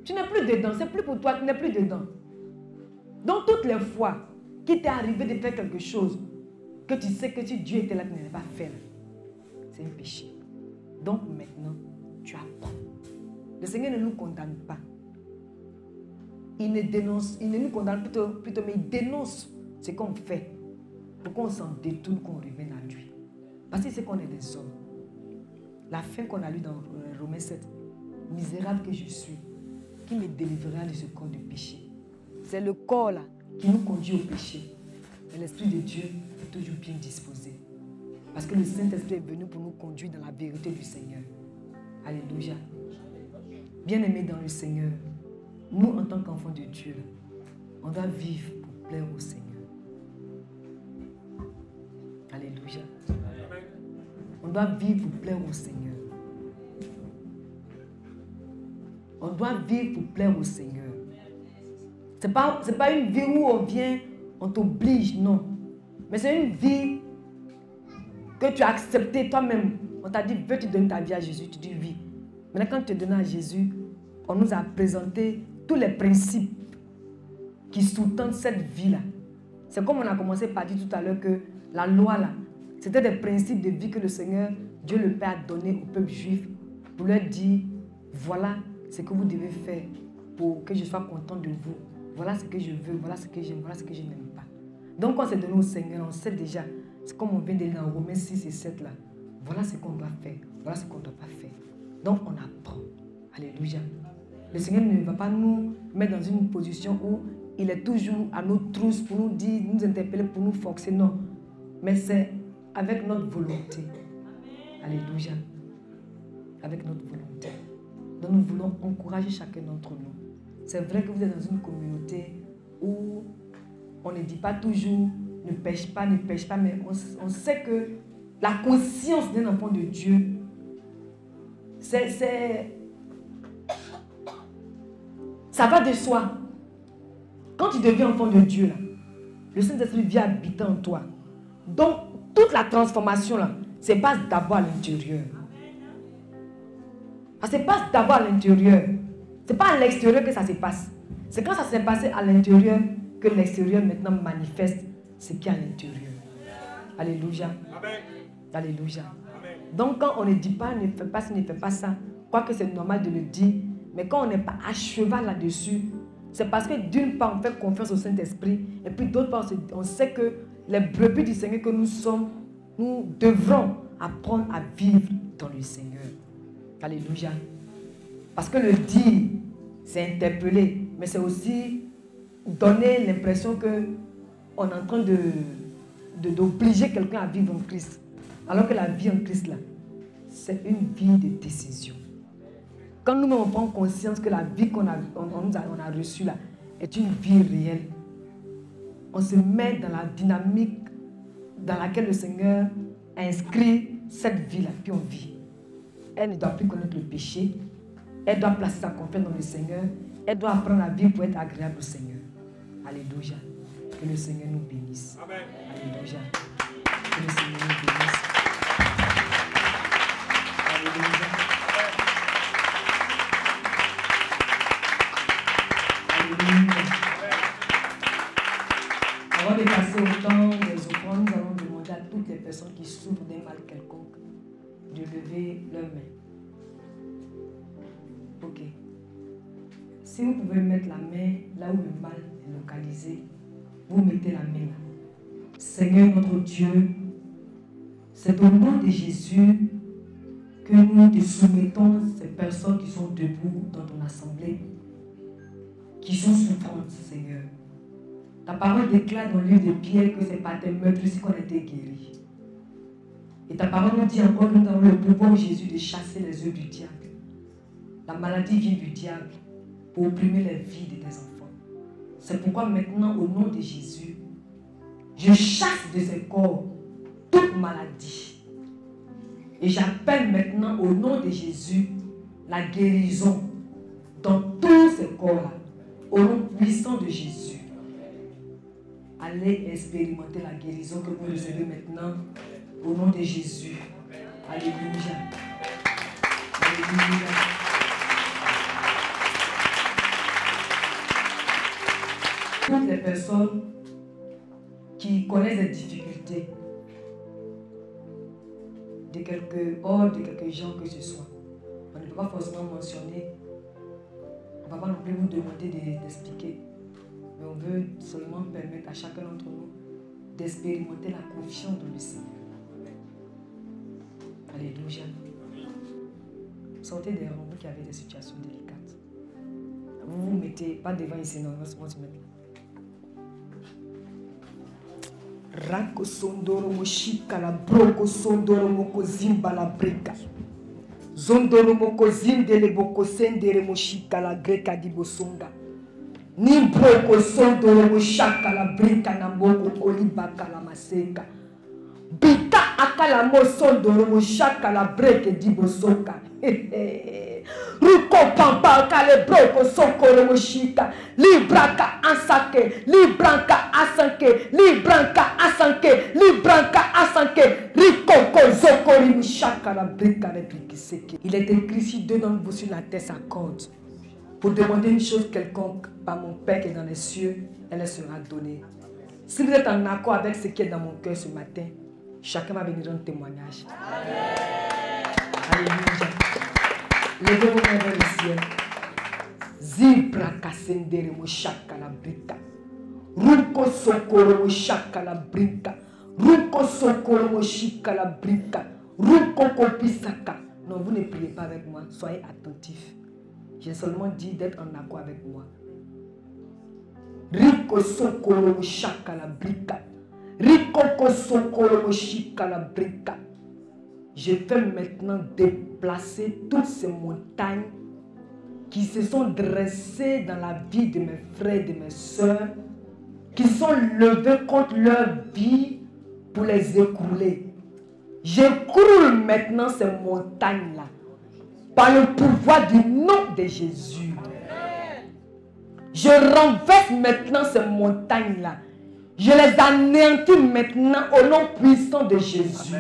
Tu n'es plus dedans, c'est plus pour toi, tu n'es plus dedans. Donc toutes les fois qu'il t'est arrivé de faire quelque chose, que tu sais que si Dieu était là, tu n'allais pas faire, c'est un péché. Donc maintenant, tu apprends. Le Seigneur ne nous condamne pas. Il ne dénonce, il ne nous condamne plutôt, mais il dénonce ce qu'on fait pour qu'on s'en détourne, qu'on revienne à lui. Parce qu'il sait qu'on est des hommes. La fin qu'on a lue dans Romains 7, misérable que je suis, qui me délivrera de ce corps de péché. C'est le corps là qui nous conduit au péché. Mais l'Esprit de Dieu est toujours bien disposé. Parce que le Saint-Esprit est venu pour nous conduire dans la vérité du Seigneur. Alléluia. Bien-aimés dans le Seigneur, nous en tant qu'enfants de Dieu, on doit vivre pour plaire au Seigneur. Alléluia. On doit vivre pour plaire au Seigneur. On doit vivre pour plaire au Seigneur. Ce n'est pas une vie où on vient, on t'oblige, non. Mais c'est une vie que tu as acceptée toi-même. On t'a dit, veux-tu donner ta vie à Jésus? Tu dis oui. Maintenant, quand tu te donnes à Jésus, on nous a présenté tous les principes qui sous-tendent cette vie-là. C'est comme on a commencé par dire tout à l'heure que la loi, là, c'était des principes de vie que le Seigneur, Dieu le Père, a donné au peuple juif pour leur dire, voilà ce que vous devez faire pour que je sois content de vous. Voilà ce que je veux, voilà ce que j'aime, voilà ce que je n'aime pas. Donc, quand on s'est donné au Seigneur, on sait déjà, c'est comme on vient de lire dans Romains 6 et 7 là. Voilà ce qu'on doit faire, voilà ce qu'on ne doit pas faire. Donc, on apprend. Alléluia. Le Seigneur ne va pas nous mettre dans une position où il est toujours à nos trousses pour nous dire, nous interpeller, pour nous forcer. Non. Mais c'est avec notre volonté. Alléluia. Avec notre volonté. Donc, nous voulons encourager chacun d'entre nous. C'est vrai que vous êtes dans une communauté où on ne dit pas toujours ne pêche pas, mais on sait que la conscience d'un enfant de Dieu, ça va de soi. Quand tu deviens enfant de Dieu, là, le Saint-Esprit vient habiter en toi. Donc, toute la transformation, là, se passe d'abord à l'intérieur. Ça se passe d'abord à l'intérieur. Ce n'est pas à l'extérieur que ça se passe. C'est quand ça s'est passé à l'intérieur que l'extérieur maintenant manifeste ce qui est à l'intérieur. Alléluia. Amen. Alléluia. Amen. Donc quand on ne dit pas, ne fais pas ça, ne fais pas ça, quoique c'est normal de le dire, mais quand on n'est pas à cheval là-dessus, c'est parce que d'une part on fait confiance au Saint-Esprit, et puis d'autre part on sait que les brebis du Seigneur que nous sommes, nous devrons apprendre à vivre dans le Seigneur. Alléluia. Parce que le dire, c'est interpeller, mais c'est aussi donner l'impression qu'on est en train d'obliger quelqu'un à vivre en Christ. Alors que la vie en Christ, là, c'est une vie de décision. Quand nous-mêmes on prend conscience que la vie qu'on a reçue là est une vie réelle, on se met dans la dynamique dans laquelle le Seigneur inscrit cette vie-là, puis on vit. Elle ne doit plus connaître le péché. Elle doit placer sa confiance dans le Seigneur. Elle doit apprendre à vivre pour être agréable au Seigneur. Alléluia. Que le Seigneur nous bénisse. Amen. Alléluia. Que le Seigneur nous bénisse. Alléluia. Alléluia. Avant de passer au temps des offrandes, nous allons demander à toutes les personnes qui souffrent d'un mal quelconque de lever leurs mains. Ok. Si vous pouvez mettre la main là où le mal est localisé, vous mettez la main là. Seigneur notre Dieu, c'est au nom de Jésus que nous te soumettons ces personnes qui sont debout dans ton assemblée, qui sont souffrantes, Seigneur. Ta parole déclare dans le livre de Pierre que c'est par tes meurtres qu'on a été guéris. Et ta parole nous dit encore que nous avons le pouvoir, Jésus, de chasser les œuvres du diable. La maladie vient du diable pour opprimer les vies de tes enfants. C'est pourquoi maintenant, au nom de Jésus, je chasse de ces corps toute maladie. Et j'appelle maintenant au nom de Jésus la guérison dans tous ces corps-là. Au nom puissant de Jésus. Allez expérimenter la guérison que vous recevez maintenant au nom de Jésus. Alléluia. Alléluia. Toutes les personnes qui connaissent des difficultés de quelques gens que ce soit, on ne peut pas forcément mentionner, on ne va pas non plus vous demander d'expliquer, mais on veut seulement permettre à chacun d'entre nous d'expérimenter la confiance dans le Seigneur. Alléluia. Sortez des rangs, vous qui avez des situations délicates. Vous vous mettez pas devant ici, non, on va se mettre là. Ranko sondoro moshika la broko sondoro moko zimba la breka. Zondoro moko zindele boko sendere moshika la greka di bosonga. Ni broko sondoro moshaka la breka na moko olibaka la maseka. Bita akala mo sondoro moshaka la breke di bosonga. Ruko pampa kale broko sokoro moshika. Libranka asake, libranka asanke, libranka asanke, libranka asanke, rikoko zokori mishaka la brika replikiseke. Il est écrit si deux d'entre vous sur la terre s'accordent pour demander une chose quelconque par mon Père qui est dans les cieux, elle sera donnée. Si vous êtes en accord avec ce qui est dans mon cœur ce matin, chacun va venir rendre témoignage. Alléluia. Levez vos mains vers le ciel. Zibra kasendere moshaka la brika. Ruko sokoro moshaka la brika. Ruko sokoro moshika la brika. Ruko kopisaka. Non, vous ne priez pas avec moi. Soyez attentifs. J'ai seulement dit d'être en accord avec moi. Riko sokoro moshaka la brika. Riko sokoro moshika la brika. Je vais maintenant déplacer toutes ces montagnes qui se sont dressées dans la vie de mes frères et de mes soeurs qui sont levés contre leur vie pour les écrouler. J'écroule maintenant ces montagnes-là par le pouvoir du nom de Jésus. Je renverse maintenant ces montagnes-là. Je les anéantis maintenant au nom puissant de Jésus.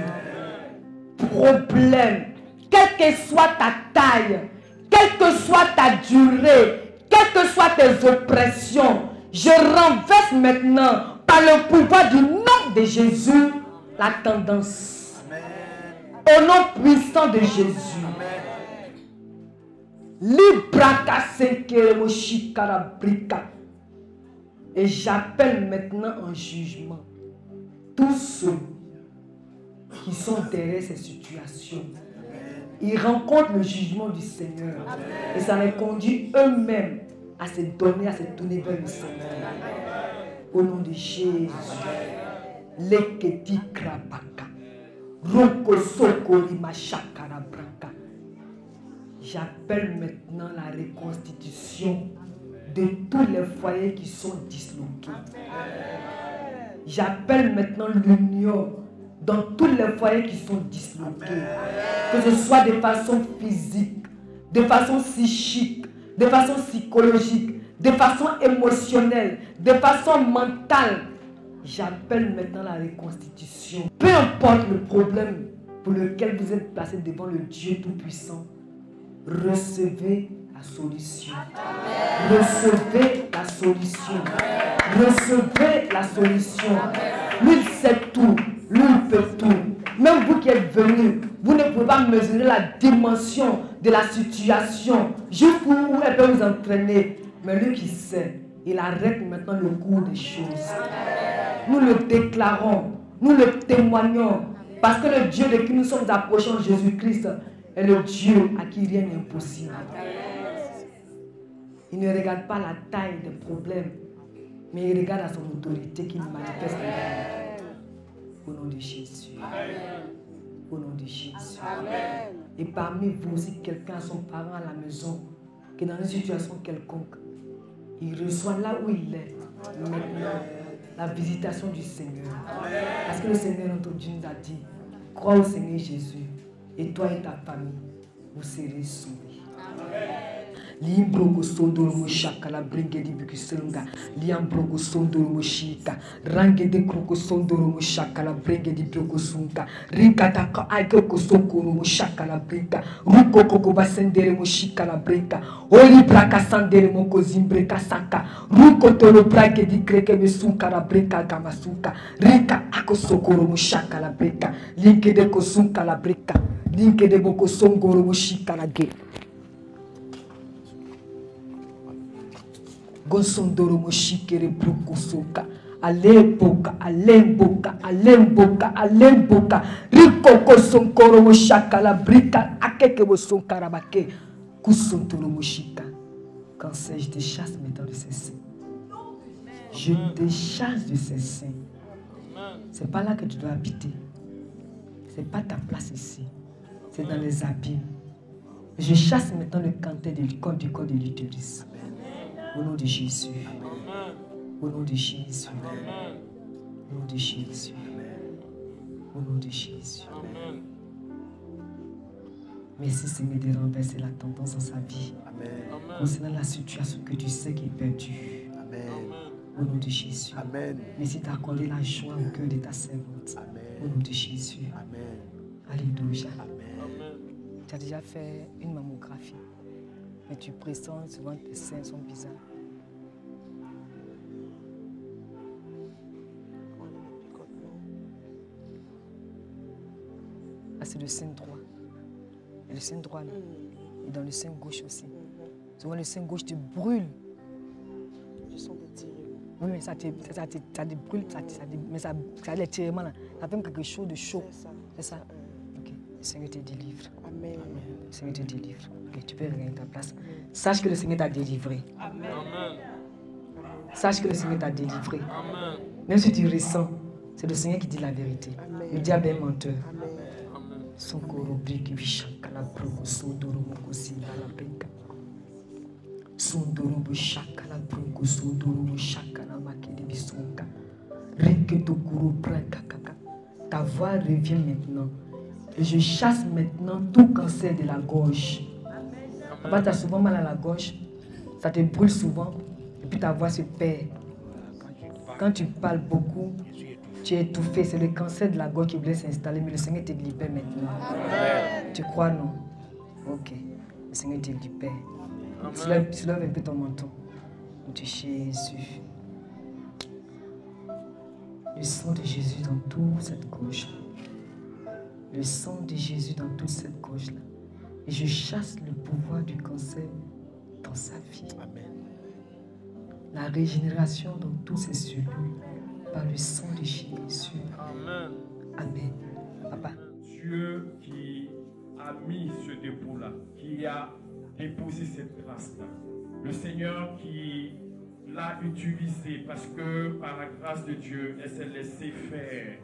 Problème, quelle que soit ta taille, quelle que soit ta durée, quelles que soient tes oppressions, je renverse maintenant par le pouvoir du nom de Jésus la tendance. Au nom puissant de Jésus. Et j'appelle maintenant en jugement tous ceux qui sont derrière ces situations. Ils rencontrent le jugement du Seigneur. Et ça les conduit eux-mêmes à se donner vers le Seigneur. Au nom de Jésus. Leketi krabaka. Roko sokori machakara braka. J'appelle maintenant la reconstitution de tous les foyers qui sont disloqués. J'appelle maintenant l'union dans tous les foyers qui sont disloqués. Que ce soit de façon physique, de façon psychique, de façon psychologique, de façon émotionnelle, de façon mentale. J'appelle maintenant la reconstitution. Peu importe le problème pour lequel vous êtes placé devant le Dieu Tout-Puissant, recevez la solution. Recevez la solution. Recevez la solution. Lui, il sait tout. Lui, il peut tout. Même vous qui êtes venus, vous ne pouvez pas mesurer la dimension de la situation. Jusqu'où elle peut vous entraîner. Mais lui qui sait, il arrête maintenant le cours des choses. Nous le déclarons, nous le témoignons. Parce que le Dieu de qui nous sommes approchés, Jésus-Christ, est le Dieu à qui rien n'est impossible. Il ne regarde pas la taille des problèmes, mais il regarde à son autorité qu'il manifeste. Au nom de Jésus. Au nom de Jésus. Et parmi vous aussi, quelqu'un a son parent à la maison, qui est dans une situation quelconque. Il reçoit là où il est, maintenant, la visitation du Seigneur. Parce que le Seigneur, notre Dieu, nous a dit, crois au Seigneur Jésus, et toi et ta famille, vous serez sauvés. Limbrogo sondoro moshaka la bringe di bukisenga liambrogo sondoro moshika range de kroko sondoro moshaka la bringe di brogosunga rinkata ka aiko sokoro moshaka la bringa ruko koko basendere moshika la bringa oli braka sandere moko zimbreka saka ruko tolo brake di kreke mesunka la bringa gamasuka rinka ako sokoro moshaka la bringa linke de kosunka la bringa linke de boko songoro moshika la ge Gosondoro moshikere brukusuka alemboka alemboka alemboka alemboka rikoko sonkoro moshaka la brika akeke bosonkara bake kusontoro moshika. Cancer, je te chasse maintenant de ces seins. Je te chasse de ces seins. C'est pas là que tu dois habiter. C'est pas ta place ici. C'est dans les abîmes. Je chasse maintenant le cancer du corps de l'utérus. Au nom de Jésus. Au nom de Jésus. Au nom de Jésus. Au nom de Jésus. Merci Seigneur de renverser la tendance dans sa vie. Concernant la situation que tu sais qui est perdue. Au nom de Jésus. Merci d'accorder la joie au cœur de ta servante. Au nom de Jésus. Alléluia. Tu as déjà fait une mammographie. Mais tu pressens souvent que tes seins sont bizarres. Ah, c'est le sein droit. Et le sein droit, là. Et dans le sein gauche aussi. Souvent, le sein gauche te brûle. Je sens des tirements. Oui, mais ça te brûle, mais ça a des tirements là. Ça fait quelque chose de chaud. C'est ça. Ok. Le Seigneur te délivre. Amen. Le Seigneur te délivre. Ok, tu peux regagner ta place. Sache que le Seigneur t'a délivré. Amen. Sache que le Seigneur t'a délivré. Même si tu ressens, c'est le Seigneur qui dit la vérité. Amen. Le diable est menteur. Amen. Sonkoro briki bishaka la broko sondoro mokosi la brinka. Sondoro bishaka la broko sondoro bishaka la makede Ta voix revient maintenant. Et je chasse maintenant tout cancer de la gorge. Papa, tu as souvent mal à la gorge. Ça te brûle souvent. Et puis ta voix se perd. Quand tu parles beaucoup, tu es étouffé. C'est le cancer de la gorge qui voulait s'installer. Mais le Seigneur te libère maintenant. Amen. Tu crois, non? Ok. Le Seigneur te libère. Soulève un peu ton menton. Mon Dieu Jésus. Le sang de Jésus dans toute cette gorge. Le sang de Jésus dans toute cette gorge-là. Et je chasse le pouvoir du cancer dans sa vie. Amen. La régénération dans toutes ces cellules par le sang de Jésus. Amen. Amen. Papa. Dieu qui a mis ce dépôt-là, qui a déposé cette grâce-là. Le Seigneur qui l'a utilisé parce que par la grâce de Dieu, elle s'est laissée faire.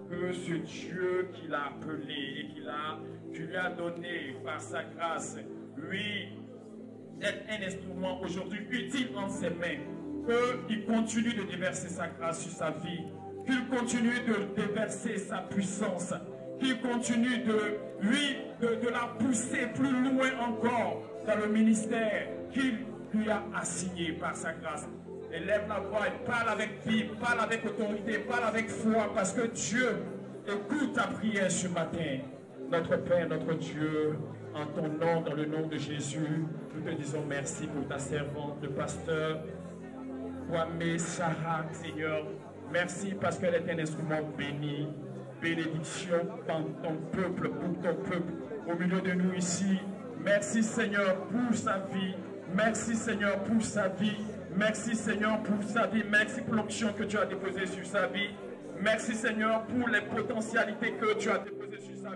Que ce Dieu qui l'a appelé et qui lui a donné par sa grâce, lui, être un instrument aujourd'hui utile en ses mains, qu'il continue de déverser sa grâce sur sa vie, qu'il continue de déverser sa puissance, qu'il continue de la pousser plus loin encore dans le ministère qu'il lui a assigné par sa grâce. Élève la voix et parle avec vie, parle avec autorité, parle avec foi, parce que Dieu écoute ta prière ce matin. Notre Père, notre Dieu, en ton nom, dans le nom de Jésus, nous te disons merci pour ta servante, le pasteur Kwame Sarah, Seigneur. Merci parce qu'elle est un instrument béni. Bénédiction dans ton peuple, pour ton peuple, au milieu de nous ici. Merci Seigneur pour sa vie. Merci Seigneur pour sa vie. Merci Seigneur pour sa vie. Merci pour l'onction que tu as déposée sur sa vie. Merci Seigneur pour les potentialités que tu as déposées sur sa vie.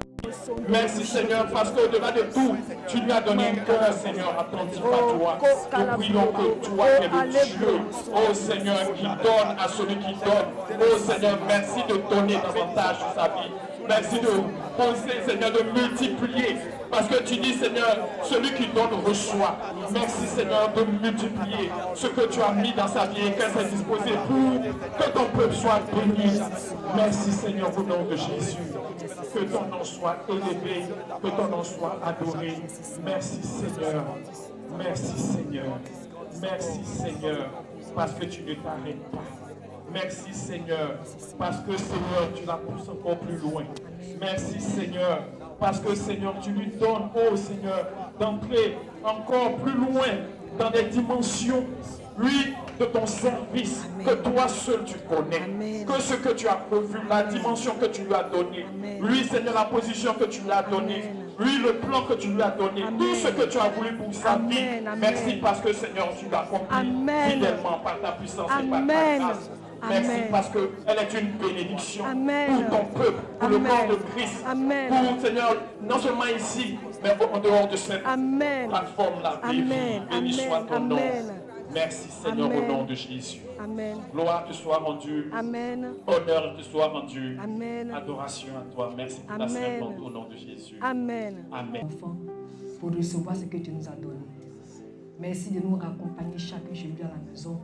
Merci Seigneur parce qu'au-delà de tout, tu lui as donné un cœur Seigneur attentif à toi. Nous prions que toi es le Dieu, oh Seigneur, qui donne à celui qui donne. Oh Seigneur, merci de donner davantage sur sa vie. Merci de poser Seigneur, de multiplier. Parce que tu dis, Seigneur, celui qui donne reçoit. Merci, Seigneur, de multiplier ce que tu as mis dans sa vie et qu'elle s'est disposée pour que ton peuple soit béni. Merci, Seigneur, au nom de Jésus. Que ton nom soit élevé, que ton nom soit adoré. Merci, Seigneur. Merci, Seigneur. Merci, Seigneur, parce que tu ne t'arrêtes pas. Merci, Seigneur, parce que, Seigneur, tu la pousses encore plus loin. Merci, Seigneur, parce que, Seigneur, tu lui donnes, oh Seigneur, d'entrer encore plus loin dans des dimensions, lui, de ton service, que toi seul tu connais. Que ce que tu as prévu, la dimension que tu lui as donnée, lui, Seigneur, la position que tu lui as donnée, lui, le plan que tu lui as donné, tout ce que tu as voulu pour sa vie. Merci parce que, Seigneur, tu l'as accompli fidèlement par ta puissance et par ta grâce. Merci parce qu'elle est une bénédiction pour ton peuple, pour le corps de Christ, pour, Seigneur, non seulement ici, mais en dehors de cette plateforme-là. Béni soit ton nom. Merci, Seigneur, au nom de Jésus. Gloire te soit rendue. Honneur te soit rendu. Adoration à toi. Merci pour ta servante au nom de Jésus. Amen. Enfant, pour recevoir ce que tu nous as donné. Merci de nous accompagner chacun chez lui à la maison.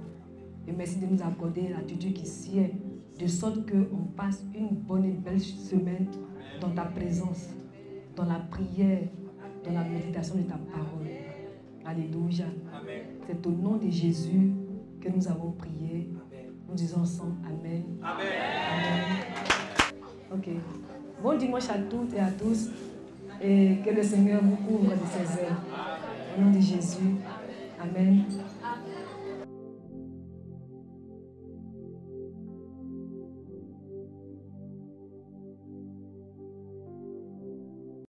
Et merci de nous accorder l'attitude qui sied, de sorte qu'on passe une bonne et belle semaine dans ta présence, dans la prière, dans la méditation de ta parole. Alléluia. C'est au nom de Jésus que nous avons prié. Nous disons ensemble Amen. Amen. Amen. Ok. Bon dimanche à toutes et à tous. Et que le Seigneur vous couvre de ses ailes. Au nom de Jésus. Amen.